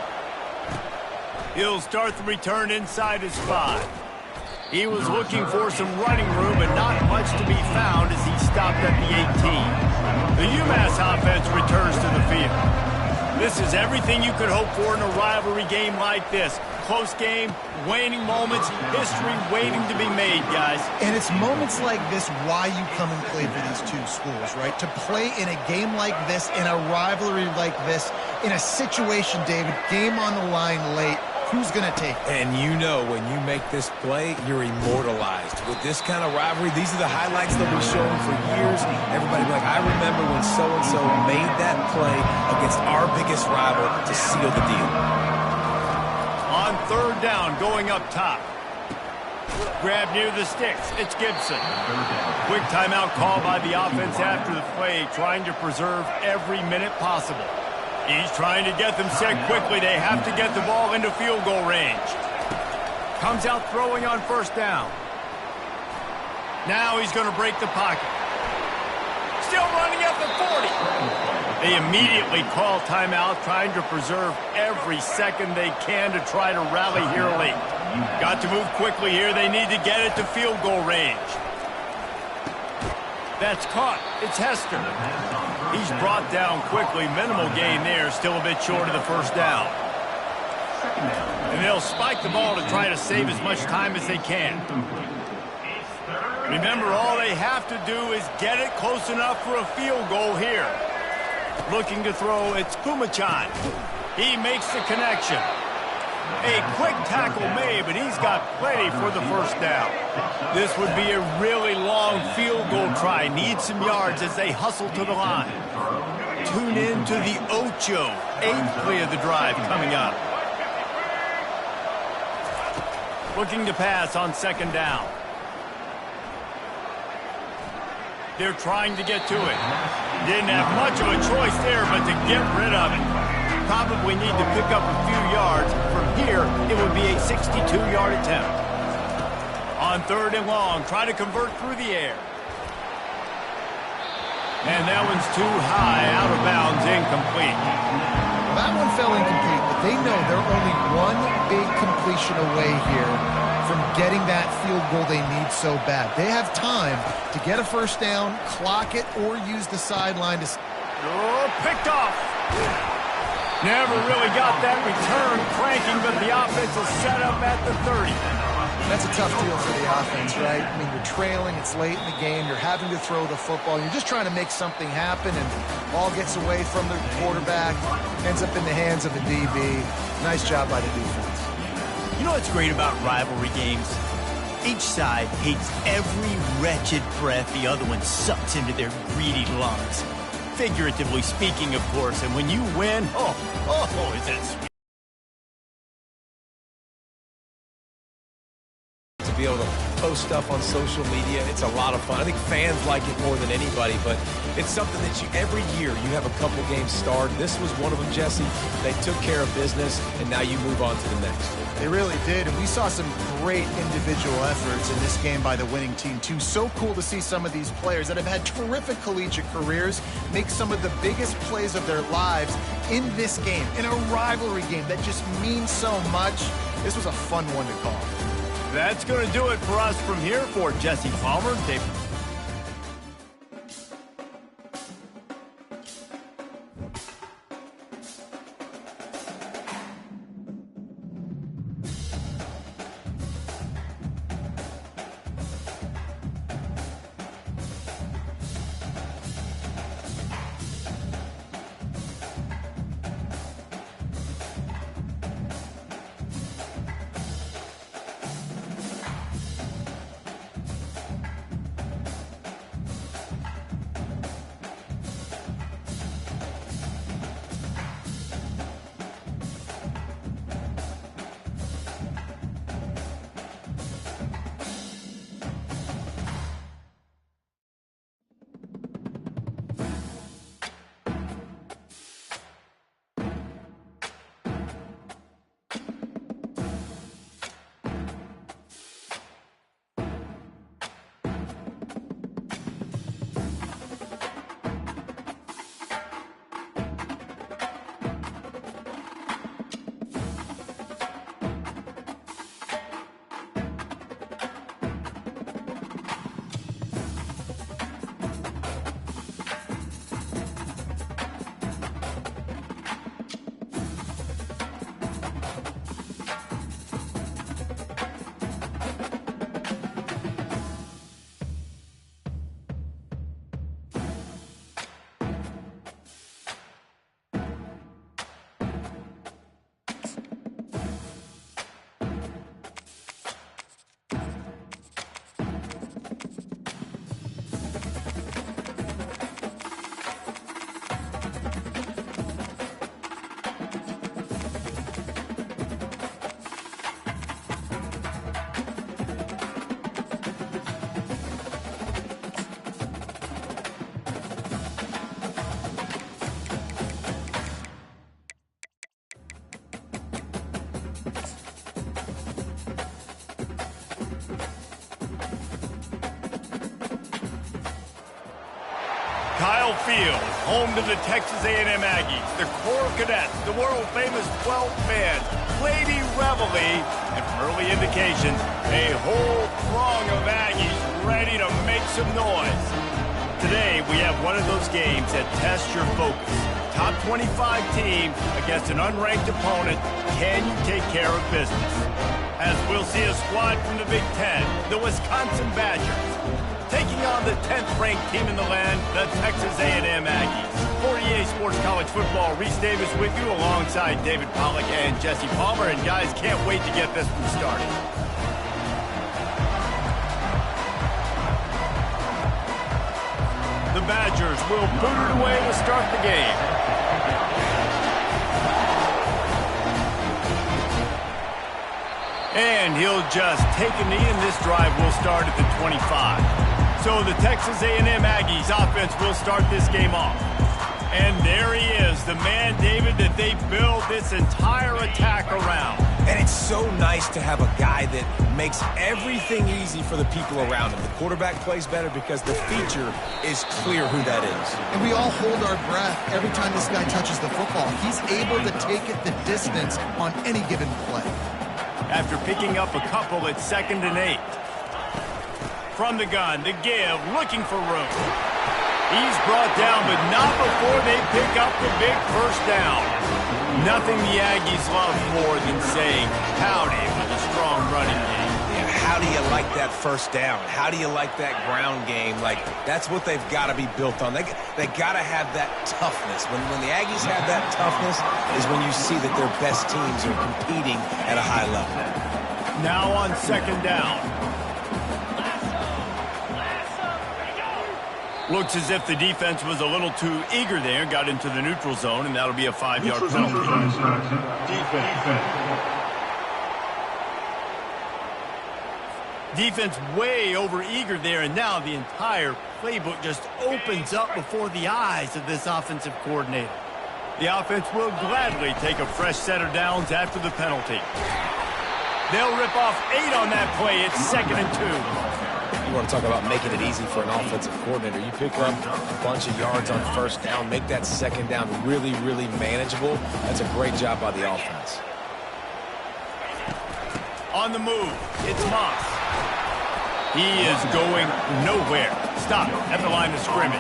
He'll start the return inside his 5. He was looking for some running room, but not much to be found as he stopped at the 18. The UMass offense returns to the field. This is everything you could hope for in a rivalry game like this. Close game, waning moments, history waiting to be made, guys. And it's moments like this why you come and play for these two schools, right? To play in a game like this, in a rivalry like this, in a situation, David, game on the line late, who's going to take it? And you know when you make this play, you're immortalized. With this kind of rivalry, these are the highlights they'll be showing for years. Everybody will be like, I remember when so-and-so made that play against our biggest rival to seal the deal. On 3rd down, going up top. Grab near the sticks. It's Gibson. Quick timeout call by the offense after the play, trying to preserve every minute possible. He's trying to get them set quickly. They have to get the ball into field goal range. Comes out throwing on 1st down. Now he's going to break the pocket. Still running at the 40. They immediately call timeout, trying to preserve every second they can to try to rally here late. Got to move quickly here. They need to get it to field goal range. That's caught. It's Hester. He's brought down quickly. Minimal gain there. Still a bit short of the 1st down. And they'll spike the ball to try to save as much time as they can. Remember, all they have to do is get it close enough for a field goal here. Looking to throw, it's Pumachan. He makes the connection. A quick tackle made, but he's got plenty for the 1st down. This would be a really long field goal try. Need some yards as they hustle to the line. Tune in to the Ocho, 8th play of the drive coming up. Looking to pass on 2nd down. They're trying to get to it. Didn't have much of a choice there, but to get rid of it. Probably need to pick up a few yards. From here, it would be a 62-yard attempt. On 3rd and long, try to convert through the air. And that one's too high, out of bounds, incomplete. Well, that one fell incomplete, but they know they're only one big completion away here from getting that field goal they need so bad. They have time to get a 1st down, clock it, or use the sideline to Oh, picked off. Never really got that return cranking, but the offense is set up at the 30. That's a tough deal for the offense, right? I mean, you're trailing, it's late in the game, you're having to throw the football, you're just trying to make something happen, and ball gets away from the quarterback, ends up in the hands of the DB. Nice job by the defense. You know what's great about rivalry games? Each side hates every wretched breath the other one sucks into their greedy lungs. Figuratively speaking, of course, and when you win, is it sweet. To be able to post stuff on social media, it's a lot of fun. I think fans like it more than anybody, but it's something that every year you have a couple games starred. This was one of them, Jesse. They took care of business, and now you move on to the next. They really did, and we saw some great individual efforts in this game by the winning team, too. So cool to see some of these players that have had terrific collegiate careers make some of the biggest plays of their lives in this game, in a rivalry game that just means so much. This was a fun one to call. That's going to do it for us from here. For Jesse Palmer, David. Kyle Field, home to the Texas A&M Aggies, the Corps Cadets, the world-famous 12 fans, Lady Reveille, and from early indications, a whole throng of Aggies ready to make some noise. Today, we have one of those games that tests your focus. Top 25 team against an unranked opponent. Can you take care of business? As we'll see a squad from the Big Ten, the Wisconsin Badgers, taking on the 10th-ranked team in the land, the Texas A&M Aggies. 48 Sports College Football, Reese Davis with you alongside David Pollack and Jesse Palmer. And guys, can't wait to get this one started. The Badgers will boot it away to start the game. And he'll just take a knee, and this drive will start at the 25. So the Texas A&M Aggies offense will start this game off. And there he is, the man, David, that they build this entire attack around. And it's so nice to have a guy that makes everything easy for the people around him. The quarterback plays better because the feature is clear who that is. And we all hold our breath every time this guy touches the football. He's able to take it the distance on any given play. After picking up a couple at 2nd and 8. From the gun, the give, looking for room. He's brought down, but not before they pick up the big first down. Nothing the Aggies love more than saying howdy with a strong running game. Yeah, how do you like that first down? How do you like that ground game? Like, that's what they've got to be built on. They got to have that toughness. When the Aggies have that toughness is when you see that their best teams are competing at a high level. Now on second down. Looks as if the defense was a little too eager there, got into the neutral zone, and that'll be a 5-yard penalty. Defense way over eager there, and now the entire playbook just opens up before the eyes of this offensive coordinator. The offense will gladly take a fresh set of downs after the penalty. They'll rip off 8 on that play. It's 2nd and 2. You want to talk about making it easy for an offensive coordinator. You pick up a bunch of yards on first down, make that second down really, really manageable. That's a great job by the offense. On the move, it's Moss. He is going nowhere. Stop at the line of scrimmage.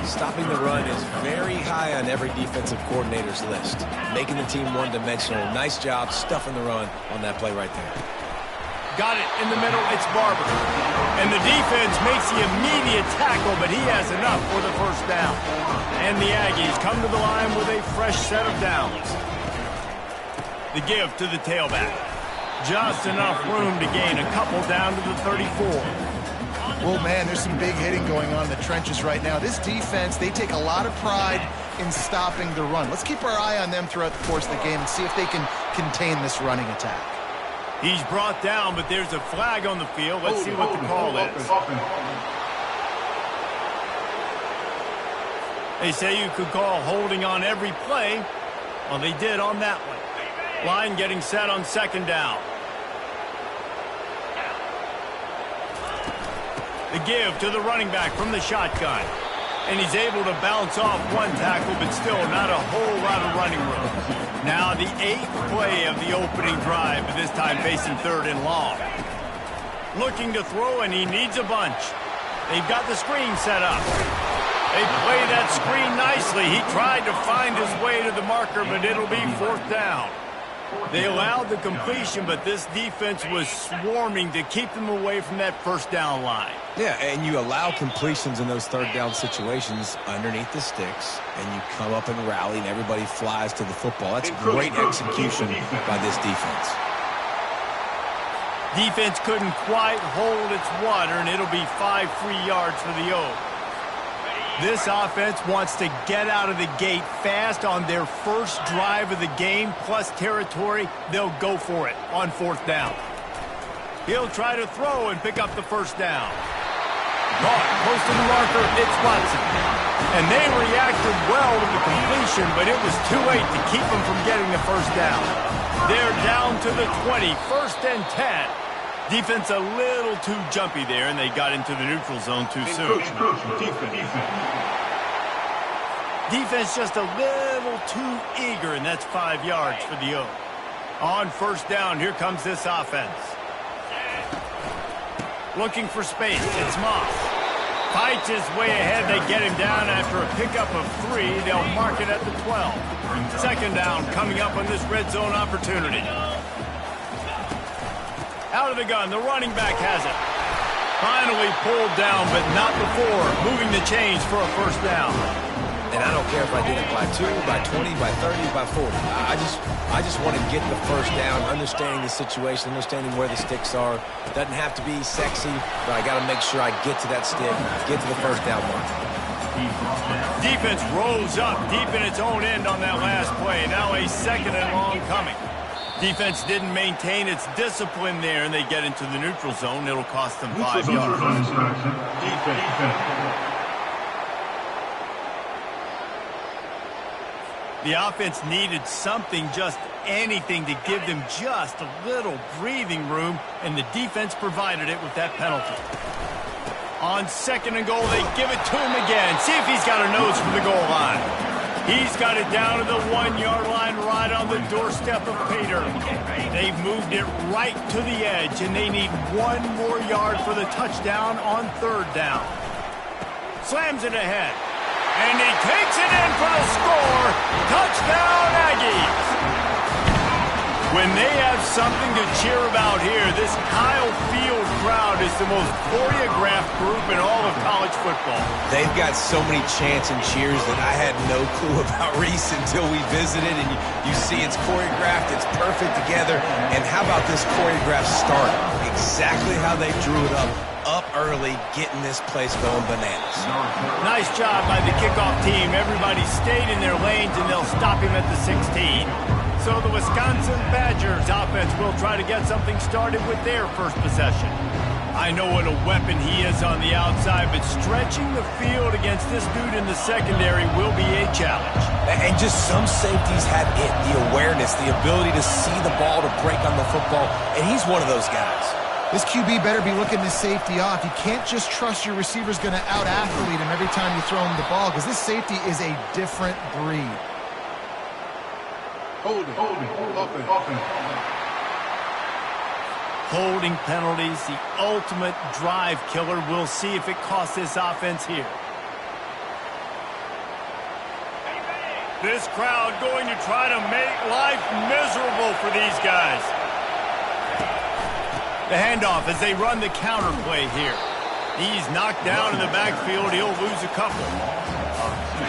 Stopping the run is very high on every defensive coordinator's list. Making the team one-dimensional. Nice job stuffing the run on that play right there. Got it in the middle, it's Barber. And the defense makes the immediate tackle, but he has enough for the first down. And the Aggies come to the line with a fresh set of downs. The give to the tailback. Just enough room to gain a couple down to the 34. Well, man, there's some big hitting going on in the trenches right now. This defense, they take a lot of pride in stopping the run. Let's keep our eye on them throughout the course of the game and see if they can contain this running attack. He's brought down, but there's a flag on the field. Let's see what the call is. They say you could call holding on every play. Well, they did on that one. Line getting set on second down. The give to the running back from the shotgun. And he's able to bounce off one tackle, but still not a whole lot of running room. Now the 8th play of the opening drive, but this time facing 3rd and long. Looking to throw, and he needs a bunch. They've got the screen set up. They play that screen nicely. He tried to find his way to the marker, but it'll be 4th down. They allowed the completion, but this defense was swarming to keep them away from that first down line. Yeah, and you allow completions in those 3rd down situations underneath the sticks, and you come up and rally, and everybody flies to the football. That's great execution by this defense. Defense couldn't quite hold its water, and it'll be 5 free yards for the Oak. This offense wants to get out of the gate fast on their first drive of the game, plus territory. They'll go for it on 4th down. He'll try to throw and pick up the first down. Caught close to the marker, it's Watson. And they reacted well to the completion, but it was too late to keep them from getting the first down. They're down to the 20, 1st and 10. Defense a little too jumpy there, and they got into the neutral zone too soon. Defense just a little too eager, and that's 5 yards for the Oak. On first down, here comes this offense. Looking for space, it's Moss. Fights his way ahead, they get him down after a pickup of 3. They'll mark it at the 12. 2nd down coming up on this red zone opportunity. Out of the gun, the running back has it. Finally pulled down, but not before moving the chains for a first down. And I don't care if I did it by 2, by 20, by 30, by 40. I just want to get the first down, understanding the situation, understanding where the sticks are. Doesn't have to be sexy, but I got to make sure I get to that stick, get to the first down mark. Defense rolls up deep in its own end on that last play. Now a 2nd and long coming. Defense didn't maintain its discipline there, and they get into the neutral zone. It'll cost them 5 yards. The offense needed something, just anything, to give them just a little breathing room, and the defense provided it with that penalty. On 2nd and goal, they give it to him again. See if he's got a nose for the goal line. He's got it down to the 1-yard line, right on the doorstep of Pater. They've moved it right to the edge, and they need 1 more yard for the touchdown on 3rd down. Slams it ahead. And he takes it in for the score. Touchdown, Aggies. When they have something to cheer about here, this Kyle Field crowd is the most choreographed group in all of college football. They've got so many chants and cheers that I had no clue about Reese until we visited. And you see it's choreographed, it's perfect together. And how about this choreographed start? Exactly how they drew it up early, getting this place going bananas. Nice job by the kickoff team. Everybody stayed in their lanes, and they'll stop him at the 16. So the Wisconsin Badgers offense will try to get something started with their first possession. I know what a weapon he is on the outside, but stretching the field against this dude in the secondary will be a challenge. And just some safeties have it, the awareness, the ability to see the ball, to break on the football, and he's one of those guys. This QB better be looking this safety off. You can't just trust your receiver's going to out-athlete him every time you throw him the ball, because this safety is a different breed. Holding penalties, the ultimate drive killer. We'll see if it costs this offense here. This crowd going to try to make life miserable for these guys. The handoff as they run the counter play here. He's knocked down in the backfield. He'll lose a couple.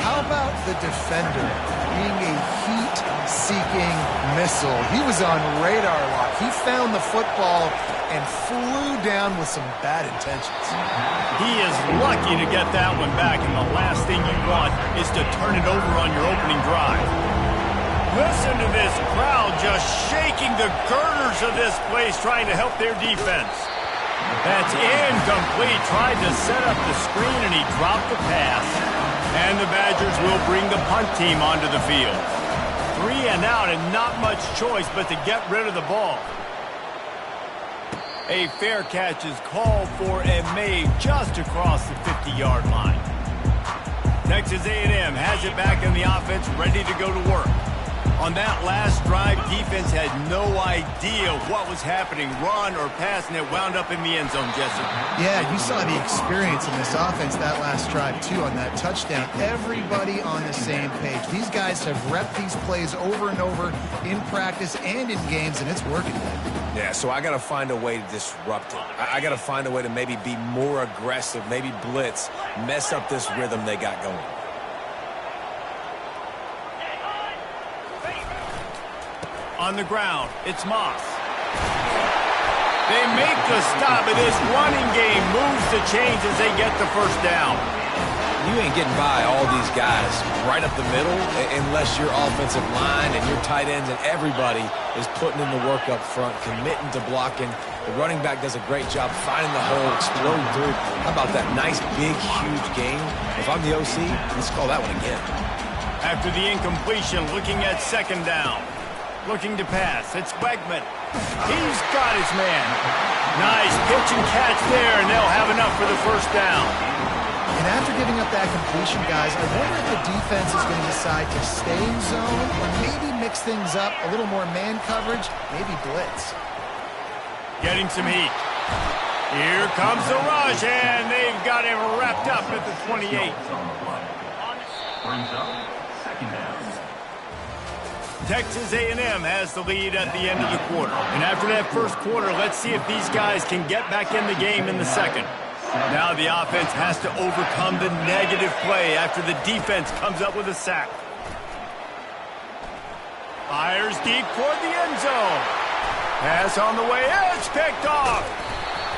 How about the defender being a heat-seeking missile? He was on radar lock. He found the football and flew down with some bad intentions. He is lucky to get that one back, and the last thing you want is to turn it over on your opening drive. Listen to this crowd just shaking the girders of this place, trying to help their defense. That's incomplete. Tried to set up the screen, and he dropped the pass. And the Badgers will bring the punt team onto the field. 3 and out, and not much choice but to get rid of the ball. A fair catch is called for and made just across the 50-yard line. Texas A&M has it back in the offense, ready to go to work. On that last drive, defense had no idea what was happening, run or pass, and it wound up in the end zone, Jesse. Yeah, you saw the experience in this offense that last drive, too, on that touchdown. Everybody on the same page. These guys have repped these plays over and over in practice and in games, and it's working. Yeah, so I got to find a way to disrupt it. I got to find a way to maybe be more aggressive, maybe blitz, mess up this rhythm they got going. On the ground, it's Moss. They make the stop, and this running game moves the chains as they get the first down. You ain't getting by all these guys right up the middle unless your offensive line and your tight ends and everybody is putting in the work up front, committing to blocking. The running back does a great job finding the hole, exploding through. How about that nice, big, huge game? If I'm the OC, let's call that one again. After the incompletion, looking at second down. Looking to pass. It's Wegman. He's got his man. Nice pitch and catch there, and they'll have enough for the first down. And after giving up that completion, guys, I wonder if the defense is going to decide to stay in zone or maybe mix things up, a little more man coverage, maybe blitz. Getting some heat. Here comes the rush, and they've got him wrapped up at the 28. Brings up second down. Texas A&M has the lead at the end of the quarter. And after that first quarter, let's see if these guys can get back in the game in the second. Now the offense has to overcome the negative play after the defense comes up with a sack. Fires deep toward the end zone. Pass on the way. It's picked off.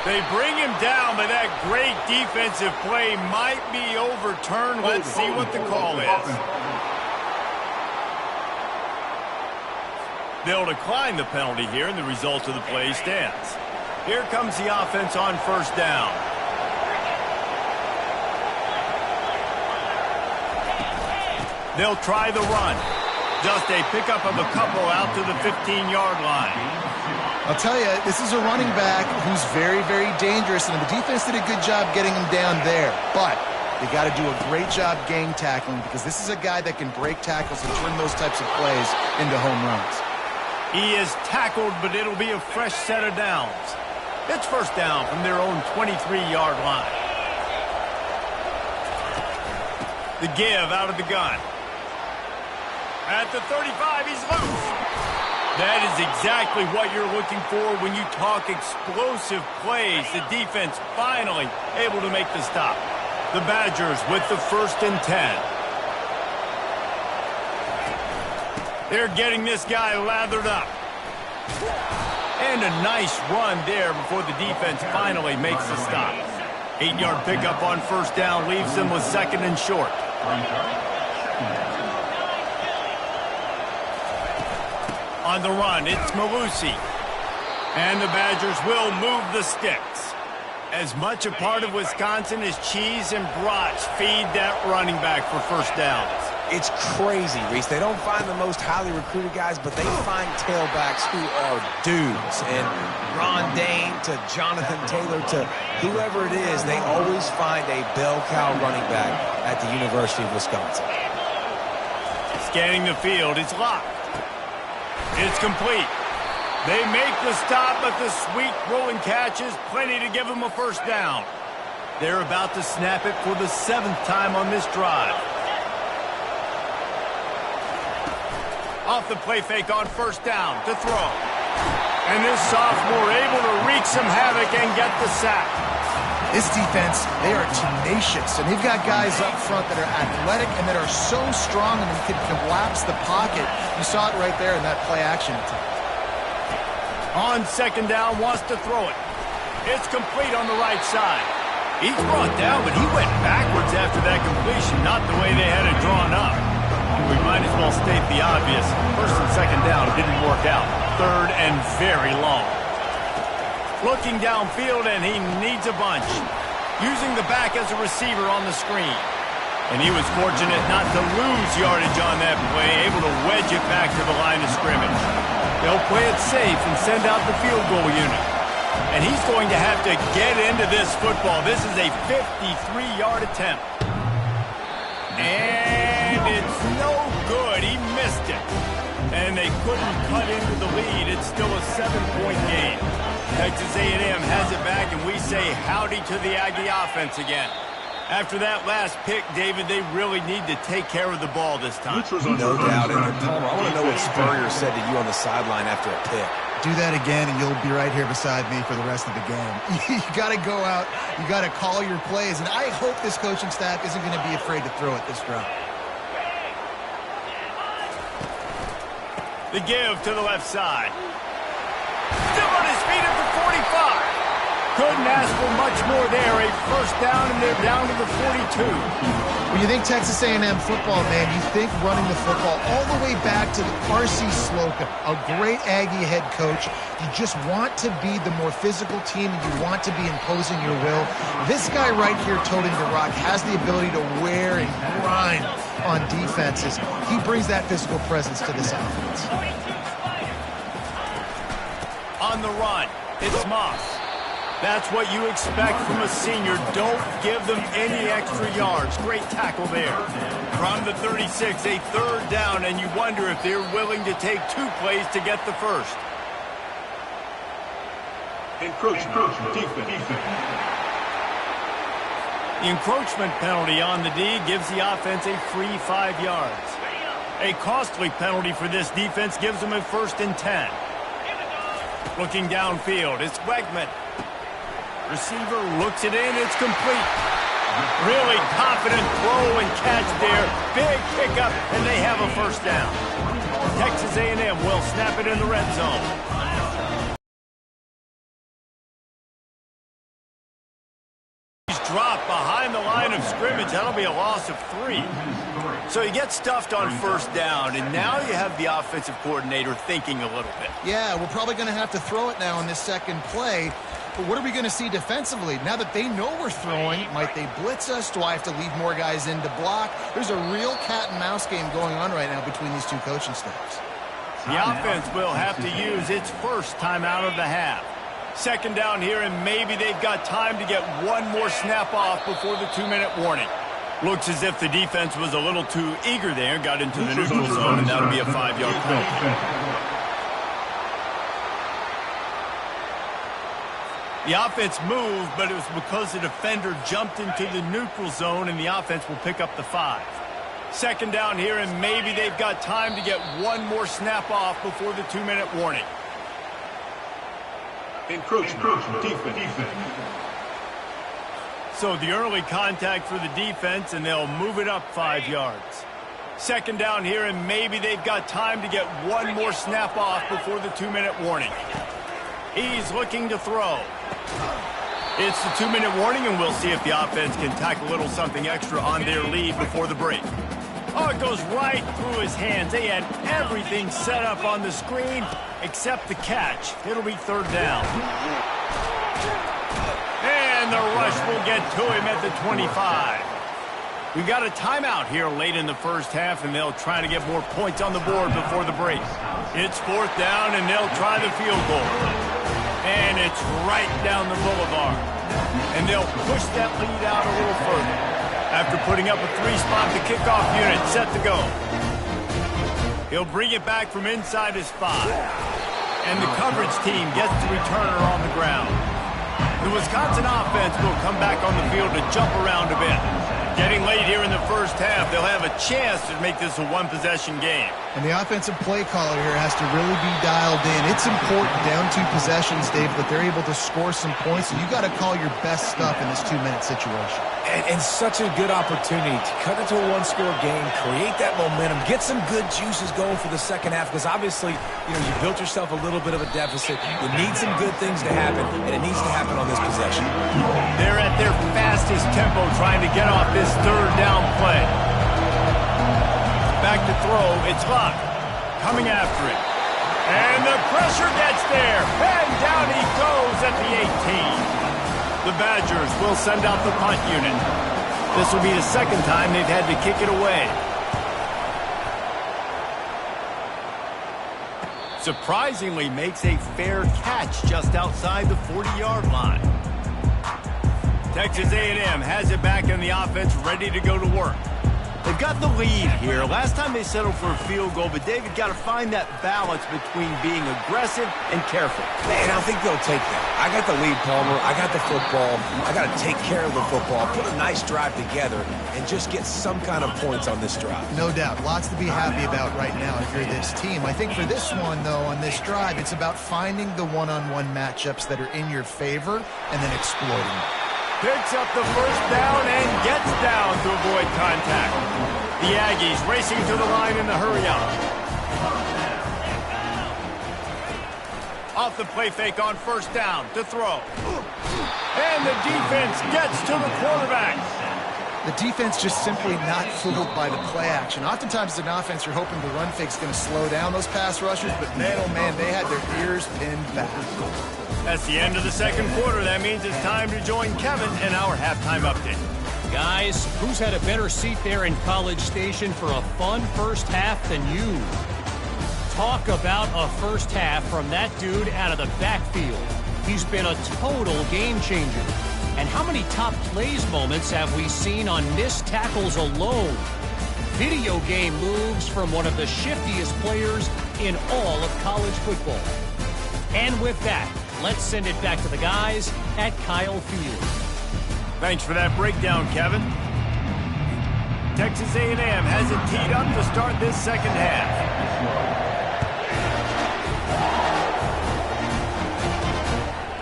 They bring him down, but that great defensive play might be overturned. Let's see what the call is. They'll decline the penalty here, and the result of the play stands. Here comes the offense on first down. They'll try the run. Just a pickup of a couple out to the 15-yard line. I'll tell you, this is a running back who's very, very dangerous, and the defense did a good job getting him down there. But they got to do a great job gang tackling, because this is a guy that can break tackles and turn those types of plays into home runs. He is tackled, but it'll be a fresh set of downs. It's first down from their own 23-yard line. The give out of the gun. At the 35, he's loose. That is exactly what you're looking for when you talk explosive plays. The defense finally able to make the stop. The Badgers with the 1st and 10. They're getting this guy lathered up. And a nice run there before the defense finally makes the stop. 8-yard pickup on 1st down leaves them with 2nd and short. On the run, it's Malusi. And the Badgers will move the sticks. As much a part of Wisconsin as cheese and brats feed that running back for 1st downs. It's crazy, Reese. They don't find the most highly recruited guys, but they find tailbacks who are dudes. And Ron Dane to Jonathan Taylor to whoever it is, they always find a bell cow running back at the University of Wisconsin. Scanning the field, it's locked. It's complete. They make the stop, but the sweet rolling catch is plenty to give them a 1st down. They're about to snap it for the 7th time on this drive. Off the play fake on 1st down to throw. And this sophomore able to wreak some havoc and get the sack. This defense, they are tenacious, and they've got guys up front that are athletic and that are so strong and can collapse the pocket. You saw it right there in that play action attempt. On 2nd down, wants to throw it. It's complete on the right side. He's brought down, but he went backwards after that completion, not the way they had it drawn up. We might as well state the obvious. 1st and 2nd down didn't work out. 3rd and very long. Looking downfield, and he needs a bunch. Using the back as a receiver on the screen. And he was fortunate not to lose yardage on that play, able to wedge it back to the line of scrimmage. They'll play it safe and send out the field goal unit. And he's going to have to get into this football. This is a 53-yard attempt. And it's no good. He missed it. And they couldn't cut into the lead. It's still a 7-point game. Texas A&M has it back, and we say howdy to the Aggie offense again. After that last pick, David, they really need to take care of the ball this time. No doubt. And Palmer, I want to know what Spurrier said to you on the sideline after a pick. Do that again, and you'll be right here beside me for the rest of the game. You got to go out. You got to call your plays, and I hope this coaching staff isn't going to be afraid to throw it this drive. The give to the left side. Still on his feet at the 45. Couldn't ask for much more there. A 1st down, and they're down to the 42. When you think Texas A&M football, man, you think running the football all the way back to R.C. Slocum, a great Aggie head coach. You just want to be the more physical team, and you want to be imposing your will. This guy right here, toting the rock, has the ability to wear and grind on defenses. He brings that physical presence to this offense. On the run, it's Moss. That's what you expect from a senior. Don't give them any extra yards. Great tackle there. From the 36, a 3rd down, and you wonder if they're willing to take 2 plays to get the 1st. Encroachment, defense. The encroachment penalty on the D gives the offense a free 5 yards. A costly penalty for this defense gives them a 1st and 10. Looking downfield, it's Wegman. Receiver looks it in, it's complete. Really confident throw and catch there. Big pickup, and they have a 1st down. Texas A&M will snap it in the red zone. He's dropped behind the line of scrimmage. That'll be a loss of 3. So he gets stuffed on 1st down, and now you have the offensive coordinator thinking a little bit. Yeah, we're probably going to have to throw it now in this 2nd play. But what are we going to see defensively? Now that they know we're throwing, might they blitz us? Do I have to leave more guys in to block? There's a real cat-and-mouse game going on right now between these 2 coaching staffs. The offense will have to use its 1st timeout of the half. 2nd down here, and maybe they've got time to get 1 more snap off before the 2-minute warning. Looks as if the defense was a little too eager there, got into the neutral zone, and that'll be a 5-yard penalty. The offense moved, but it was because the defender jumped into the neutral zone, and the offense will pick up the 5. Second down here, and maybe they've got time to get one more snap off before the 2-minute warning. Encroachment. Defense. So the early contact for the defense, and they'll move it up 5 yards. Second down here, and maybe they've got time to get one more snap off before the 2-minute warning. He's looking to throw. It's the 2-minute warning, and we'll see if the offense can tack a little something extra on their lead before the break. Oh, it goes right through his hands. They had everything set up on the screen except the catch. It'll be third down. And the rush will get to him at the 25. We got a timeout here late in the first half, and they'll try to get more points on the board before the break. It's fourth down, and they'll try the field goal. And it's right down the boulevard. And they'll push that lead out a little further. After putting up a 3-spot, the kickoff unit set to go. He'll bring it back from inside his 5. And the coverage team gets the returner on the ground. The Wisconsin offense will come back on the field to jump around a bit. Getting late here in the first half, they'll have a chance to make this a one-possession game. And the offensive play caller here has to really be dialed in. It's important down 2 possessions, Dave, that they're able to score some points. So you got to call your best stuff in this 2-minute situation. And such a good opportunity to cut into a 1-score game, create that momentum, get some good juices going for the second half, because obviously, you built yourself a little bit of a deficit. You need some good things to happen, and it needs to happen on this possession. They're at their fastest tempo trying to get off this third down play. Back to throw, it's Luck coming after it. And the pressure gets there, and down he goes at the 18. The Badgers will send out the punt unit. This will be the second time they've had to kick it away. Surprisingly makes a fair catch just outside the 40-yard line. Texas A&M has it back in the offense, ready to go to work. They've got the lead here. Last time they settled for a field goal, but David got to find that balance between being aggressive and careful. And I think they'll take that. I got the lead, Palmer. I got the football. I got to take care of the football, put a nice drive together, and just get some kind of points on this drive. No doubt. Lots to be happy about right now if you're this team. I think for this one, though, on this drive, it's about finding the one-on-one matchups that are in your favor and then exploiting them. Picks up the first down and gets down to avoid contact. The Aggies racing to the line in the hurry-up. Off the play fake on first down to throw. And the defense gets to the quarterback. The defense just simply not fooled by the play action. Oftentimes as an offense, you're hoping the run fake's going to slow down those pass rushers, but man, oh man, they had their ears pinned back. That's the end of the second quarter. That means it's time to join Kevin in our halftime update. Guys, who's had a better seat there in College Station for a fun first half than you? Talk about a first half from that dude out of the backfield. He's been a total game changer. And how many top plays moments have we seen on missed tackles alone? Video game moves from one of the shiftiest players in all of college football. And with that, let's send it back to the guys at Kyle Field. Thanks for that breakdown, Kevin. Texas A&M has it teed up to start this second half.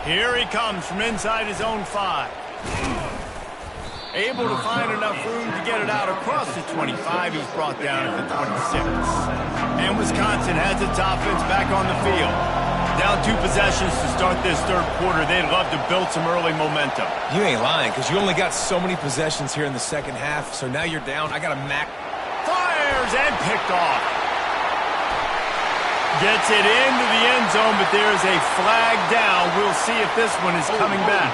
Here he comes from inside his own 5. Able to find enough room to get it out across the 25. He's brought down at the 26. And Wisconsin has its offense back on the field. Down 2 possessions to start this third quarter. They'd love to build some early momentum. You ain't lying, because you only got so many possessions here in the second half, so now you're down. I got a Fires and picked off. Gets it into the end zone, but there is a flag down. We'll see if this one is coming back.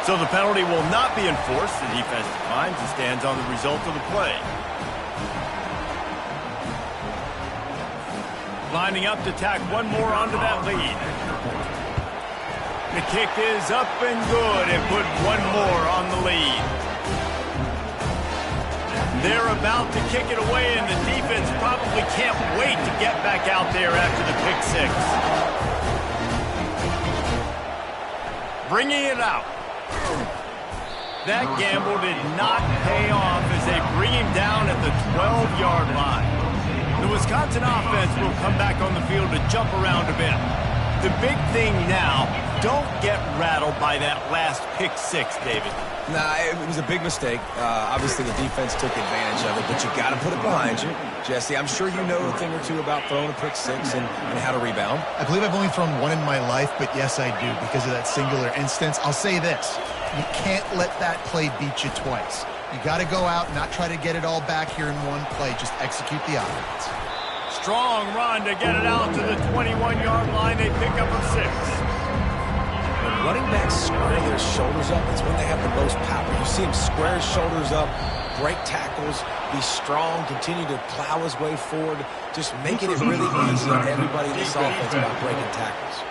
So the penalty will not be enforced. The defense declines and stands on the result of the play. Lining up to tack one more onto that lead. The kick is up and good and put one more on the lead. They're about to kick it away, and the defense probably can't wait to get back out there after the pick 6. bringing it out. That gamble did not pay off as they bring him down at the 12-yard line. The Wisconsin offense will come back on the field to jump around a bit. The big thing now, don't get rattled by that last pick six, David. Nah, it was a big mistake. Obviously, the defense took advantage of it, but you got to put it behind you. Jesse, I'm sure you know a thing or two about throwing a pick six and how to rebound. I believe I've only thrown one in my life, but yes, I do because of that singular instance. I'll say this. You can't let that play beat you twice. You got to go out and not try to get it all back here in one play. Just execute the offense. Strong run to get it out to the 21-yard line. They pick up a 6. When running backs square their shoulders up, it's when they have the most power. You see him square his shoulders up, break tackles, be strong, continue to plow his way forward, just making it really easy on everybody in this offense about breaking tackles.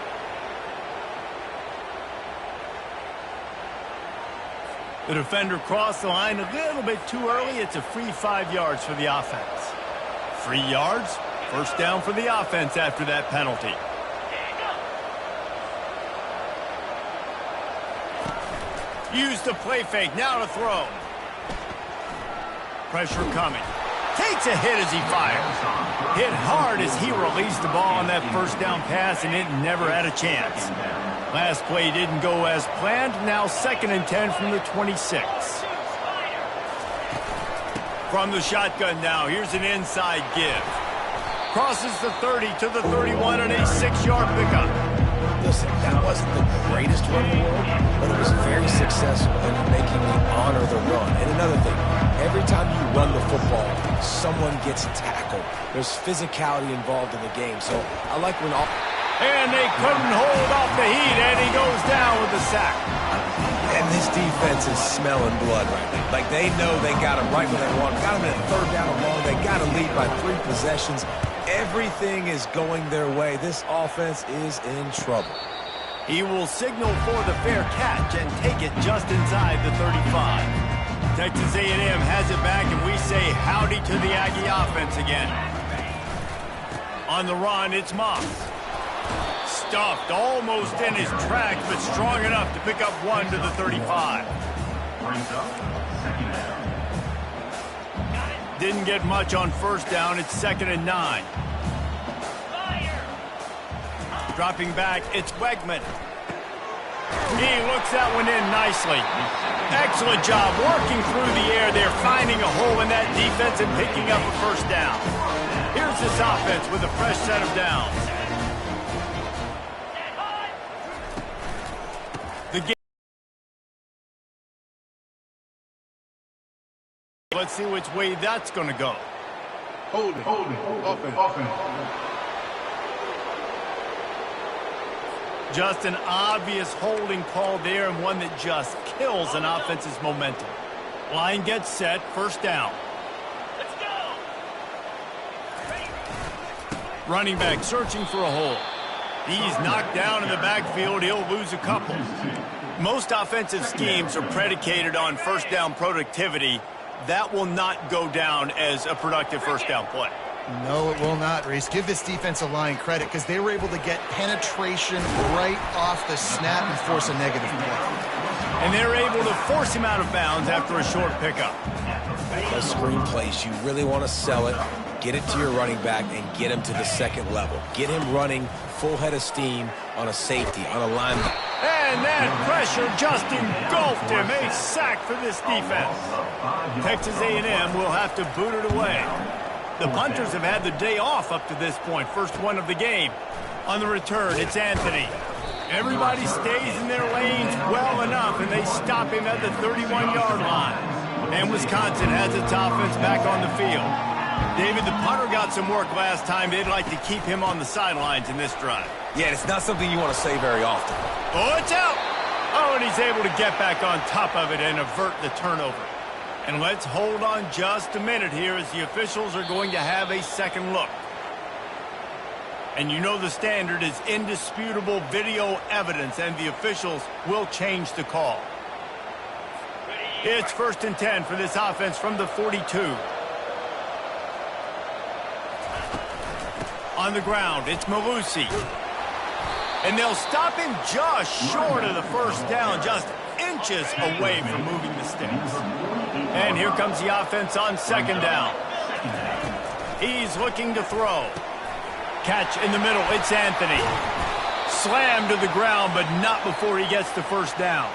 The defender crossed the line a little bit too early. It's a free 5 yards for the offense. 3 yards, first down for the offense after that penalty. Use the play fake, now to throw. Pressure coming. Takes a hit as he fires. Hit hard as he released the ball on that first down pass, and it never had a chance. Last play didn't go as planned. Now 2nd and 10 from the 26. From the shotgun now, here's an inside give. Crosses the 30 to the 31 and a 6-yard pickup. Listen, that wasn't the greatest run in the world, but it was very successful in making me honor the run. And another thing, every time you run the football, someone gets tackled. There's physicality involved in the game. So I like when all... And they couldn't hold off the heat, and he goes down with the sack. And this defense is smelling blood right now. Like, they know they got him right where they want him. Got him in 3rd down and long. They got to lead by 3 possessions. Everything is going their way. This offense is in trouble. He will signal for the fair catch and take it just inside the 35. Texas A&M has it back, and we say howdy to the Aggie offense again. On the run, it's Moss. Stuffed almost in his tracks, but strong enough to pick up 1 to the 35. Didn't get much on first down. It's 2nd and 9. Dropping back, it's Wegman. He looks that one in nicely. Excellent job working through the air there, finding a hole in that defense and picking up a first down. Here's this offense with a fresh set of downs. Let's see which way that's going to go. Holding, offense. Just an obvious holding call there, and one that just kills an offense's momentum. Line gets set, first down. Let's go. Running back searching for a hole. He's knocked down in the backfield. He'll lose a couple. Most offensive schemes are predicated on first down productivity. That will not go down as a productive first down play. No, it will not, Reese. Give this defensive line credit because they were able to get penetration right off the snap and force a negative play. And they're able to force him out of bounds after a short pickup. Those screen plays, you really want to sell it, get it to your running back, and get him to the 2nd level. Get him running full head of steam on a safety, on a linebacker. And that pressure just engulfed him. A sack for this defense. Texas A&M will have to boot it away. The punters have had the day off up to this point. First one of the game. On the return, it's Anthony. Everybody stays in their lanes well enough, and they stop him at the 31-yard line. And Wisconsin has its offense back on the field. David, the punter got some work last time. They'd like to keep him on the sidelines in this drive. Yeah, it's not something you want to say very often. Oh, it's out! Oh, and he's able to get back on top of it and avert the turnover. And let's hold on just a minute here as the officials are going to have a second look. And you know the standard is indisputable video evidence, and the officials will change the call. It's 1st and 10 for this offense from the 42. On the ground, it's Malusi. And they'll stop him just short of the first down, just inches away from moving the sticks. And here comes the offense on second down. He's looking to throw. Catch in the middle. It's Anthony. Slammed to the ground, but not before he gets the first down.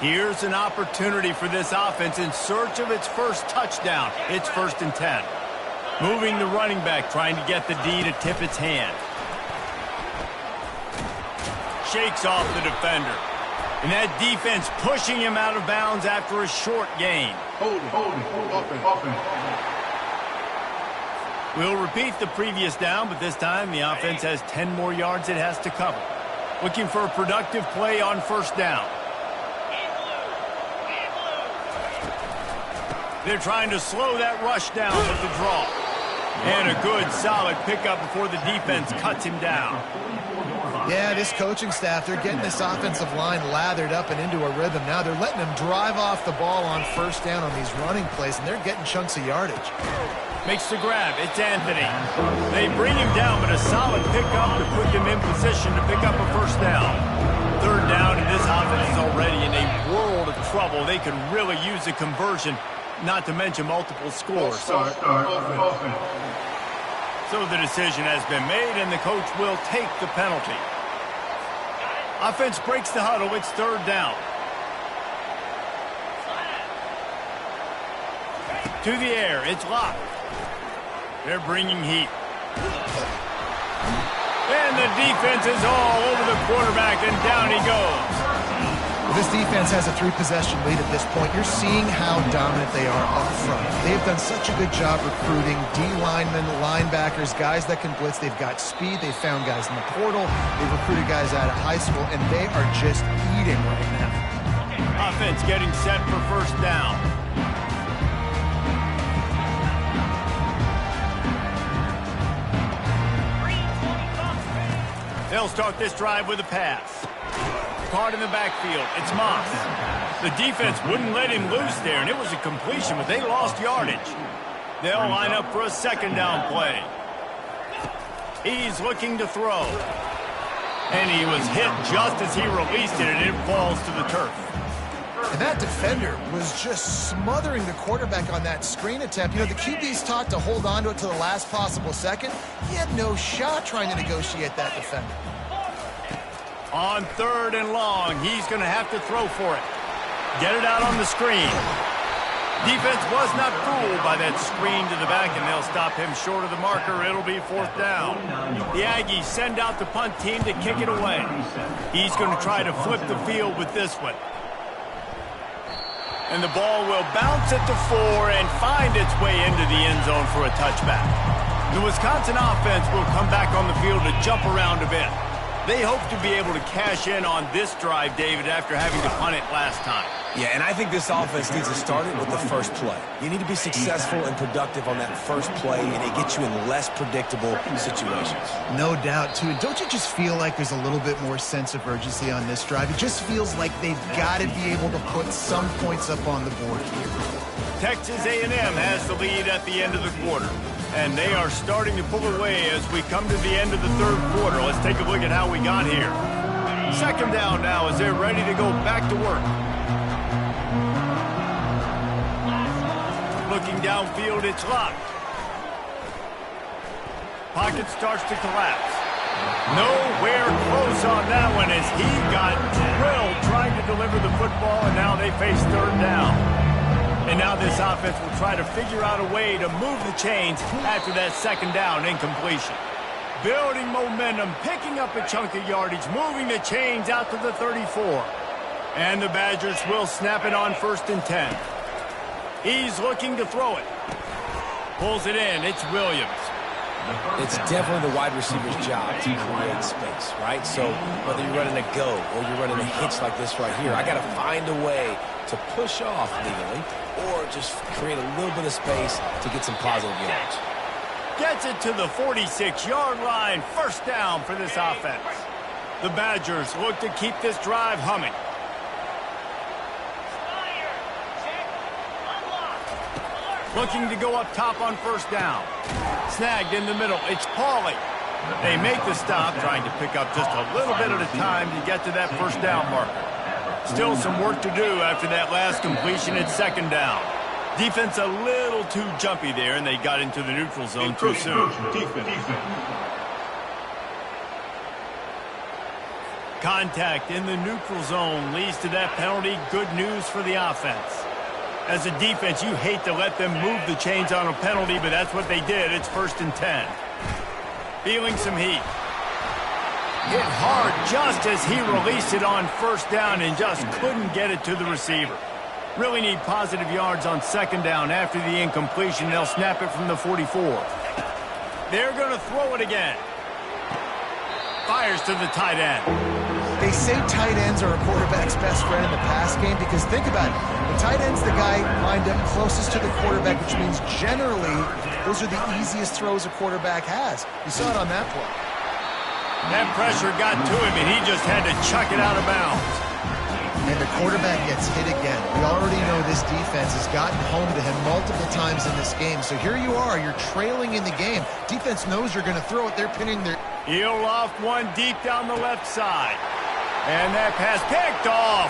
Here's an opportunity for this offense in search of its first touchdown. It's 1st and 10. Moving the running back, trying to get the D to tip its hand. Shakes off the defender. And that defense pushing him out of bounds after a short gain. Hold it. Offense. We'll repeat the previous down, but this time the offense has 10 more yards it has to cover. Looking for a productive play on first down. They're trying to slow that rush down with the draw. And a good, solid pickup before the defense cuts him down. Yeah, this coaching staff, they're getting this offensive line lathered up and into a rhythm. Now they're letting them drive off the ball on first down on these running plays, and they're getting chunks of yardage. Makes the grab. It's Anthony. They bring him down, but a solid pickup to put them in position to pick up a first down. Third down, and this offense is already in a world of trouble. They could really use a conversion, not to mention multiple scores. Offense. So the decision has been made, and the coach will take the penalty. Offense breaks the huddle. It's third down. To the air. It's locked. They're bringing heat. And the defense is all over the quarterback, and down he goes. This defense has a 3-possession lead at this point. You're seeing how dominant they are up front. They've done such a good job recruiting D-linemen, linebackers, guys that can blitz. They've got speed. They've found guys in the portal. They've recruited guys out of high school, and they are just eating right now. Offense getting set for first down. They'll start this drive with a pass. Caught in the backfield. It's Moss. The defense wouldn't let him loose there, and it was a completion, but they lost yardage. They'll line up for a second down play. He's looking to throw. And he was hit just as he released it, and it falls to the turf. And that defender was just smothering the quarterback on that screen attempt. You know, the QB's taught to hold on to it to the last possible second. He had no shot trying to negotiate that defender. On third and long, he's going to have to throw for it. Get it out on the screen. Defense was not fooled by that screen to the back, and they'll stop him short of the marker. It'll be fourth down. The Aggies send out the punt team to kick it away. He's going to try to flip the field with this one. And the ball will bounce at the 4 and find its way into the end zone for a touchback. The Wisconsin offense will come back on the field to jump around a bit. They hope to be able to cash in on this drive, David, after having to punt it last time. Yeah, and I think this offense needs to start it with the first play. You need to be successful and productive on that first play, and it gets you in less predictable situations. No doubt, too. And don't you just feel like there's a little bit more sense of urgency on this drive? It just feels like they've got to be able to put some points up on the board here. Texas A&M has the lead at the end of the quarter. And they are starting to pull away as we come to the end of the third quarter. Let's take a look at how we got here. Second down now as they're ready to go back to work. Looking downfield, it's locked. Pocket starts to collapse. Nowhere close on that one as he got drilled trying to deliver the football, and now they face third down. And now this offense will try to figure out a way to move the chains after that second down incompletion. Building momentum, picking up a chunk of yardage, moving the chains out to the 34. And the Badgers will snap it on 1st and 10. He's looking to throw it. Pulls it in. It's Williams. It's definitely the wide receiver's job to create space, right? So whether you're running a go or you're running a hitch like this right here, I got to find a way to push off legally or just create a little bit of space to get some positive yards. Gets it to the 46-yard line. First down for this offense. The Badgers look to keep this drive humming. Looking to go up top on first down. Snagged in the middle. It's Pauly. They make the stop, trying to pick up just a little bit at a time to get to that first down marker. Still some work to do after that last completion at second down. Defense a little too jumpy there, and they got into the neutral zone too soon. Contact in the neutral zone leads to that penalty. Good news for the offense. As a defense, you hate to let them move the chains on a penalty, but that's what they did. It's 1st and 10. Feeling some heat. Hit hard just as he released it on first down and just couldn't get it to the receiver. Really need positive yards on second down. After the incompletion, they'll snap it from the 44. They're going to throw it again. Fires to the tight end. They say tight ends are a quarterback's best friend in the pass game because think about it. The tight end's the guy lined up closest to the quarterback, which means generally those are the easiest throws a quarterback has. You saw it on that play. That pressure got to him, and he just had to chuck it out of bounds. And the quarterback gets hit again. We already know this defense has gotten home to him multiple times in this game. So here you are. You're trailing in the game. Defense knows you're going to throw it. They're pinning their... He'll loft one deep down the left side. And that pass picked off.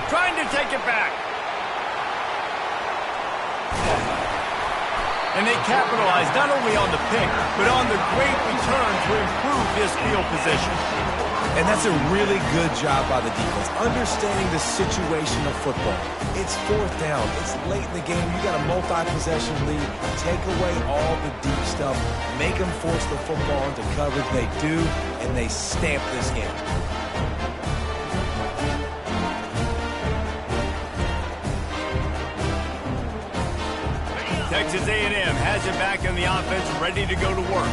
Trying to take it back. And they capitalized not only on the pick, but on the great return to improve this field position. And that's a really good job by the defense, understanding the situation of football. It's 4th down. It's late in the game. You got a multi-possession lead. Take away all the deep stuff. Make them force the football into coverage. They do, and they stamp this game. Texas A&M has it back in the offense, ready to go to work.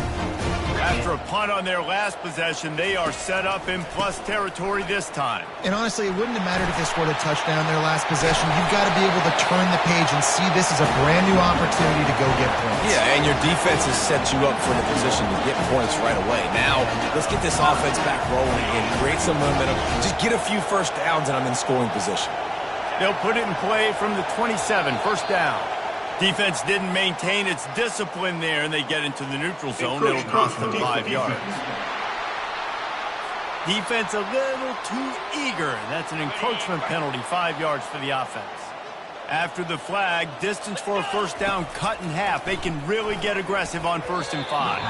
After a punt on their last possession, they are set up in plus territory this time. And honestly, it wouldn't have mattered if they scored a touchdown their last possession. You've got to be able to turn the page and see this as a brand new opportunity to go get points. Yeah, and your defense has set you up for the position to get points right away. Now, let's get this offense back rolling and create some momentum. Just get a few first downs, and I'm in scoring position. They'll put it in play from the 27, first down. Defense didn't maintain its discipline there, and they get into the neutral zone. It'll cost them 5 yards. Defense a little too eager, and that's an encroachment penalty, 5 yards for the offense. After the flag, distance for a first down cut in half. They can really get aggressive on 1st and 5.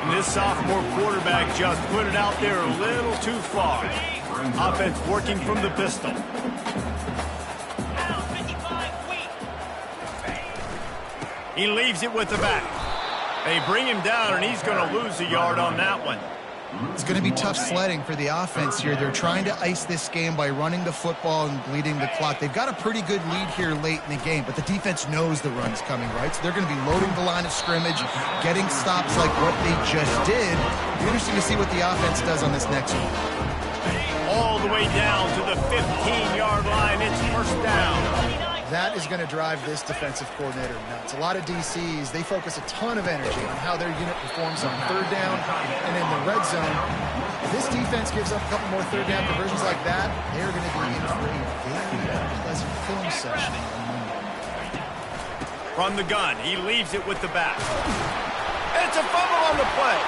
And this sophomore quarterback just put it out there a little too far. Offense working from the pistol. He leaves it with the back. They bring him down, and he's going to lose a yard on that one. It's going to be tough sledding for the offense here. They're trying to ice this game by running the football and bleeding the clock. They've got a pretty good lead here late in the game, but the defense knows the run's coming, right? So they're going to be loading the line of scrimmage, getting stops like what they just did. It'll be interesting to see what the offense does on this next one. All the way down to the 15-yard line. It's first down. That is going to drive this defensive coordinator nuts. A lot of DCs, they focus a ton of energy on how their unit performs on 3rd down and in the red zone. If this defense gives up a couple more 3rd down conversions like that, they're going to be in for a very pleasant film session on Monday. From the gun, he leaves it with the back. It's a fumble on the play.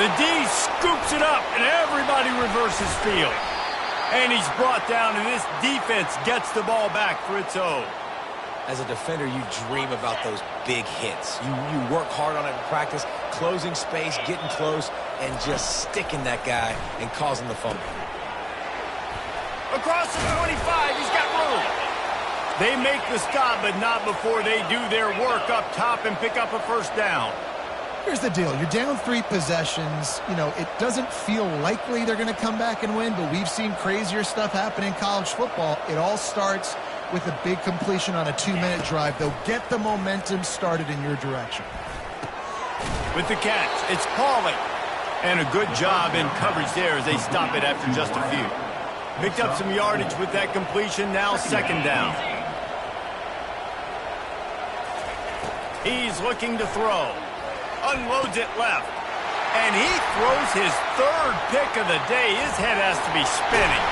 The D scoops it up, and everybody reverses field. And he's brought down, and this defense gets the ball back for its own. As a defender, you dream about those big hits. You work hard on it in practice, closing space, getting close, and just sticking that guy and causing the fumble. Across the 25, he's got room. They make the stop, but not before they do their work up top and pick up a first down. Here's the deal. You're down 3 possessions. You know, it doesn't feel likely they're going to come back and win, but we've seen crazier stuff happen in college football. It all starts with a big completion on a 2-minute drive. They'll get the momentum started in your direction. With the catch, it's Pauly. And a good job in coverage there as they stop it after just a few. Picked up some yardage with that completion, now second down. He's looking to throw. Unloads it left. And he throws his 3rd pick of the day. His head has to be spinning.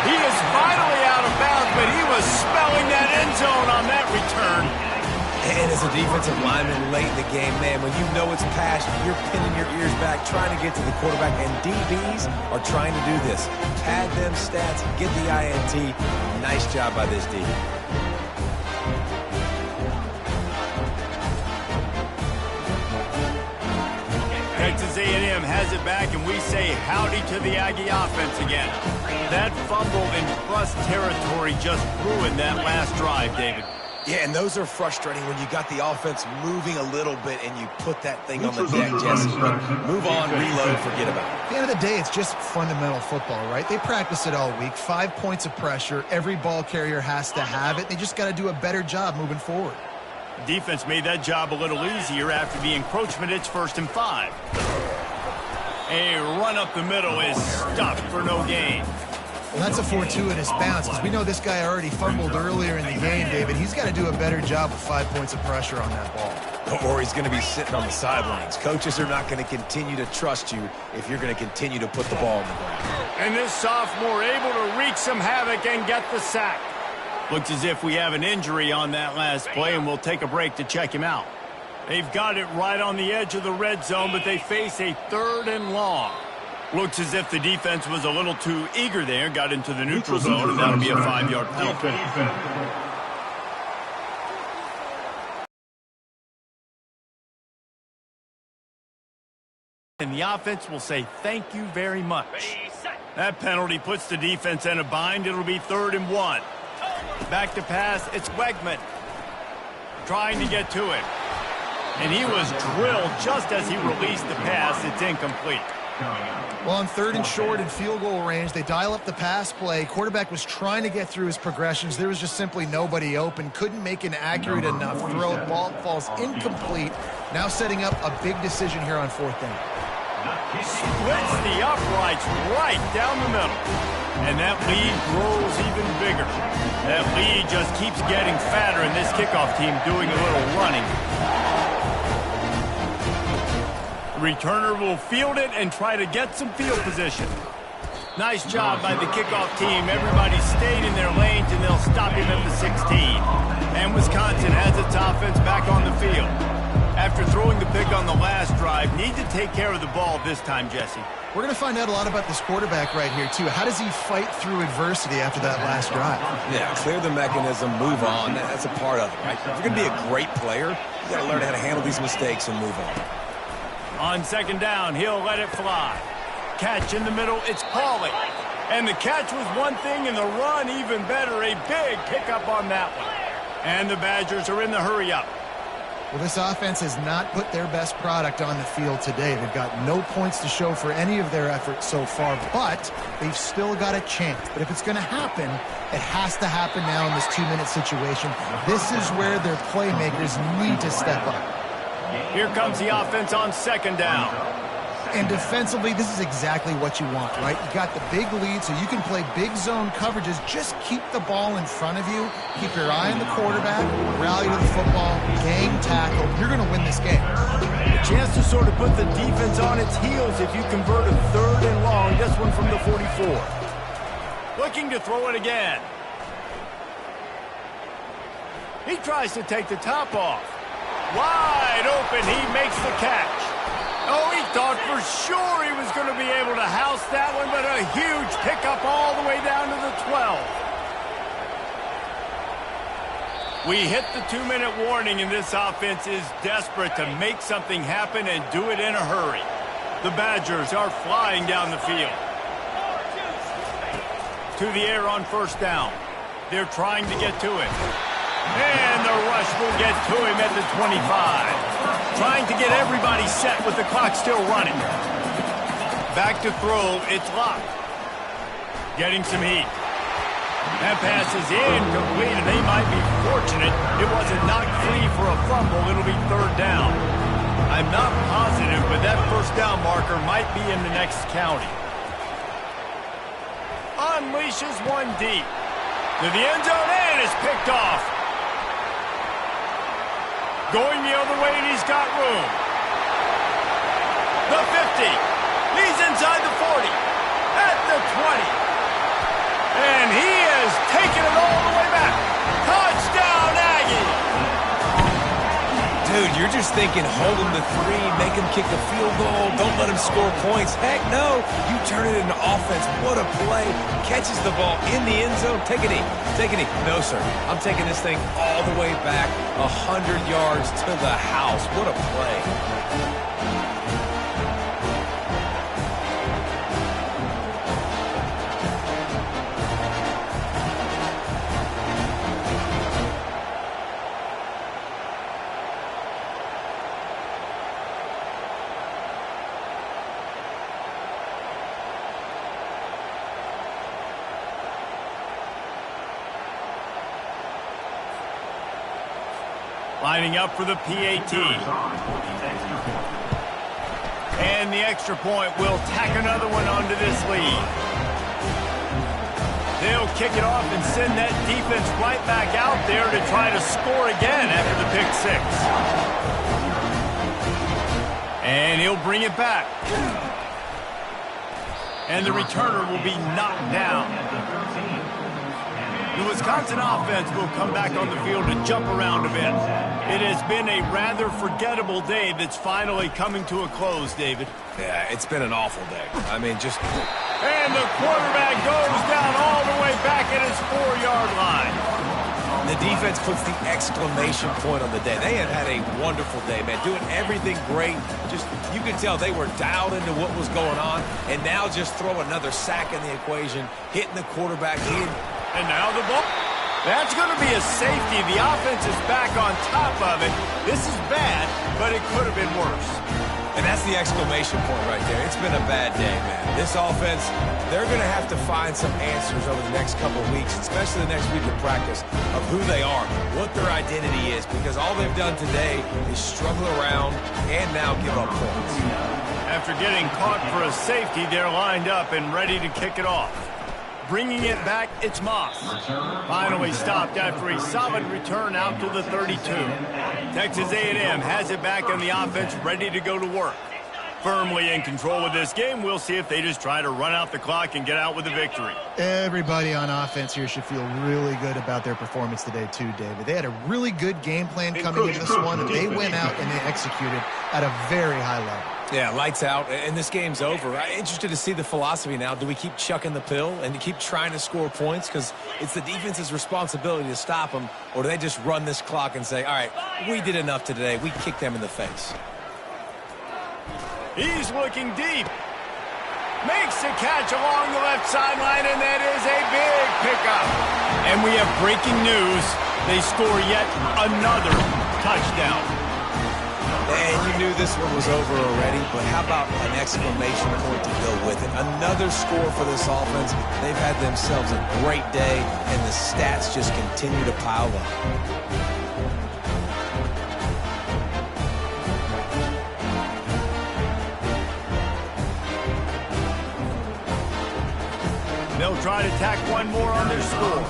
He is finally out of bounds, but he was smelling that end zone on that return. And as a defensive lineman late in the game, man, when you know it's passion, you're pinning your ears back, trying to get to the quarterback, and DBs are trying to do this. Pad them stats, get the INT. Nice job by this D. Texas A&M has it back, and we say howdy to the Aggie offense again. That fumble in plus territory just ruined that last drive, David. Yeah, and those are frustrating when you got the offense moving a little bit and you put that thing on the deck, Jesse. But move on, reload, forget about it. At the end of the day, it's just fundamental football, right? They practice it all week. 5 points of pressure. Every ball carrier has to have it. They just got to do a better job moving forward. Defense made that job a little easier after the encroachment. It's 1st and 5. A run up the middle is stopped for no gain. Well, that's a fortuitous bounce because we know this guy already fumbled earlier in the game, David. He's got to do a better job with 5 points of pressure on that ball. Or he's going to be sitting on the sidelines. Coaches are not going to continue to trust you if you're going to continue to put the ball on the ground. And this sophomore able to wreak some havoc and get the sack. Looks as if we have an injury on that last play, and we'll take a break to check him out. They've got it right on the edge of the red zone, but they face a 3rd and long. Looks as if the defense was a little too eager there, got into the neutral zone, and that'll be a 5-yard penalty. And the offense will say thank you very much. That penalty puts the defense in a bind. It'll be 3rd and 1. Back to pass, it's Wegman. Trying to get to it. And he was drilled just as he released the pass. It's incomplete. Well, on 3rd and short and field goal range, they dial up the pass play. Quarterback was trying to get through his progressions. There was just simply nobody open. Couldn't make an accurate enough throw. Ball falls incomplete. Now setting up a big decision here on 4th down. Splits the uprights right down the middle. And that lead grows even bigger. That lead just keeps getting fatter, and this kickoff team doing a little running. Returner will field it and try to get some field position. Nice job by the kickoff team. Everybody stayed in their lanes, and they'll stop him at the 16. And Wisconsin has its offense back on the field. After throwing the pick on the last drive, need to take care of the ball this time, Jesse. We're going to find out a lot about this quarterback right here, too. How does he fight through adversity after that last drive? Yeah, clear the mechanism, move on. That's a part of it, right? If you're going to be a great player, you got to learn how to handle these mistakes and move on. On 2nd down, he'll let it fly. Catch in the middle, it's Pauly. And the catch was one thing, and the run even better. A big pickup on that one. And the Badgers are in the hurry-up. Well, this offense has not put their best product on the field today. They've got no points to show for any of their efforts so far, but they've still got a chance. But if it's going to happen, it has to happen now in this 2-minute situation. This is where their playmakers need to step up. Here comes the offense on 2nd down. And defensively, this is exactly what you want, right? You got the big lead, so you can play big zone coverages. Just keep the ball in front of you. Keep your eye on the quarterback. Rally to the football. Gang tackle. You're going to win this game. A chance to sort of put the defense on its heels if you convert a 3rd and long. This one from the 44. Looking to throw it again. He tries to take the top off. Wide open. He makes the catch. Oh, he thought for sure he was going to be able to house that one, but a huge pickup all the way down to the 12. We hit the 2-minute warning, and this offense is desperate to make something happen and do it in a hurry. The Badgers are flying down the field. To the air on 1st down. They're trying to get to it. And the rush will get to him at the 25. Trying to get everybody set with the clock still running. Back to throw, it's Locke. Getting some heat. That pass is incomplete, and they might be fortunate it wasn't knocked free for a fumble. It'll be 3rd down. I'm not positive, but that 1st down marker might be in the next county. Unleashes one deep. To the end zone, and is picked off. Going the other way, and he's got room. The 50. He's inside the 40. At the 20. And he has taken it all the way back. Touchdown, Aggie. Dude, you're just thinking, hold him to 3, make him kick a field goal, don't let him score points. Heck no, you turn it into offense. What a play. Catches the ball in the end zone. Take a knee. Take a knee. No, sir. I'm taking this thing all the way back 100 yards to the house. What a play. Lining up for the PAT. And the extra point will tack another one onto this lead. They'll kick it off and send that defense right back out there to try to score again after the pick 6. And he'll bring it back. And the returner will be knocked down. The Wisconsin offense will come back on the field to jump around a bit. It has been a rather forgettable day that's finally coming to a close, David. Yeah, it's been an awful day. I mean, just... And the quarterback goes down all the way back at his 4-yard line. The defense puts the exclamation point on the day. They have had a wonderful day, man, doing everything great. Just, you can tell they were dialed into what was going on, and now just throw another sack in the equation, hitting the quarterback. And now the ball. That's going to be a safety. The offense is back on top of it. This is bad, but it could have been worse. And that's the exclamation point right there. It's been a bad day, man. This offense, they're going to have to find some answers over the next couple of weeks, especially the next week of practice, of who they are, what their identity is, because all they've done today is struggle around and now give up points. After getting caught for a safety, they're lined up and ready to kick it off. Bringing it back, it's Moss. Finally stopped after a solid return out to the 32. Texas A&M has it back on the offense, ready to go to work. Firmly in control of this game. We'll see if they just try to run out the clock and get out with a victory. Everybody on offense here should feel really good about their performance today too, David. They had a really good game plan coming into this one, and they went out and they executed at a very high level. Yeah, lights out, and this game's over. I'm interested to see the philosophy now. Do we keep chucking the pill and keep trying to score points? Because it's the defense's responsibility to stop them, or do they just run this clock and say, all right, we did enough today. We kicked them in the face. He's looking deep. Makes a catch along the left sideline, and that is a big pickup. And we have breaking news. They score yet another touchdown. And you knew this one was over already, but how about an exclamation point to go with it? Another score for this offense. They've had themselves a great day, and the stats just continue to pile up. They'll try to tack one more on their score.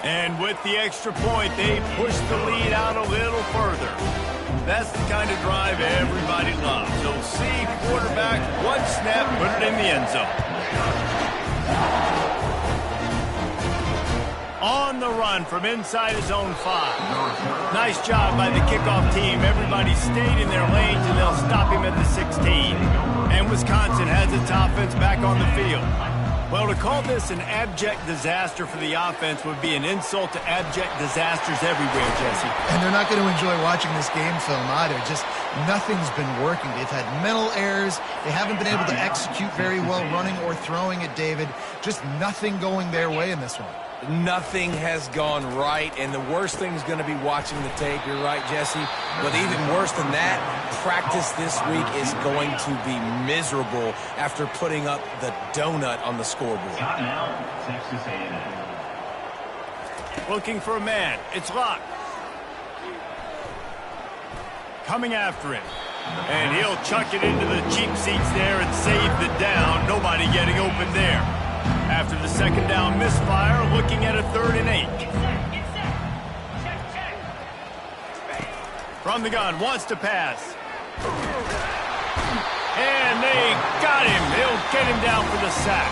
And with the extra point, they push the lead out a little further. That's the kind of drive everybody loves. They'll see quarterback, one snap, put it in the end zone. On the run from inside his own 5. Nice job by the kickoff team. Everybody stayed in their lanes, and they'll stop him at the 16. And Wisconsin has its offense back on the field. Well, to call this an abject disaster for the offense would be an insult to abject disasters everywhere, Jesse. And they're not going to enjoy watching this game film either. Just nothing's been working. They've had mental errors. They haven't been able to execute very well running or throwing it, David. Just nothing going their way in this one. Nothing has gone right, and the worst thing is going to be watching the tape. You're right, Jesse. But even worse than that, practice this week is going to be miserable after putting up the donut on the scoreboard. Looking for a man. It's Locke. Coming after him. And he'll chuck it into the cheap seats there and save the down. Nobody getting open there. After the second down misfire, looking at a 3rd and 8. From the gun, wants to pass. And they got him. They'll get him down for the sack.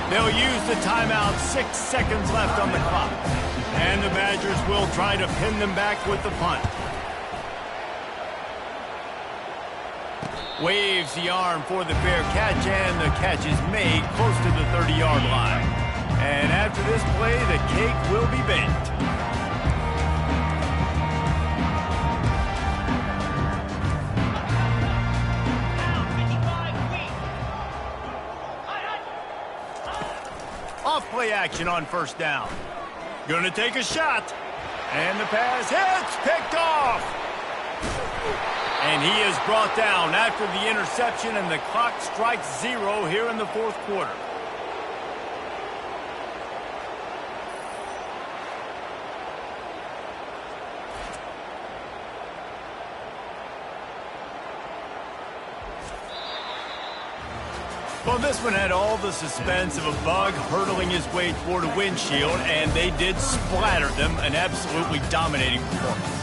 They'll use the timeout. 6 seconds left on the clock. And the Badgers will try to pin them back with the punt. Waves the arm for the fair catch, and the catch is made close to the 30-yard line. And after this play, the cake will be baked. Off play action on first down. Gonna take a shot. And the pass hits, picked off. And he is brought down after the interception, and the clock strikes 0 here in the fourth quarter. Well, this one had all the suspense of a bug hurtling his way toward a windshield, and they did splatter them, an absolutely dominating performance.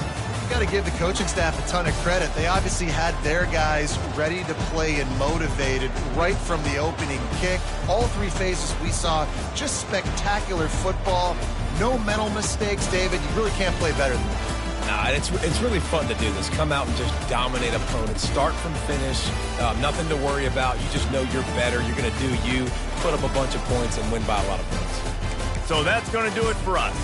Got to give the coaching staff a ton of credit. They obviously had their guys ready to play and motivated right from the opening kick. All three phases we saw, just spectacular football. No mental mistakes, David. You really can't play better than that. Nah, it's really fun to do this. Come out and just dominate opponents. Start from finish. Nothing to worry about. You just know you're better. You're going to do you, put up a bunch of points, and win by a lot of points. So that's going to do it for us.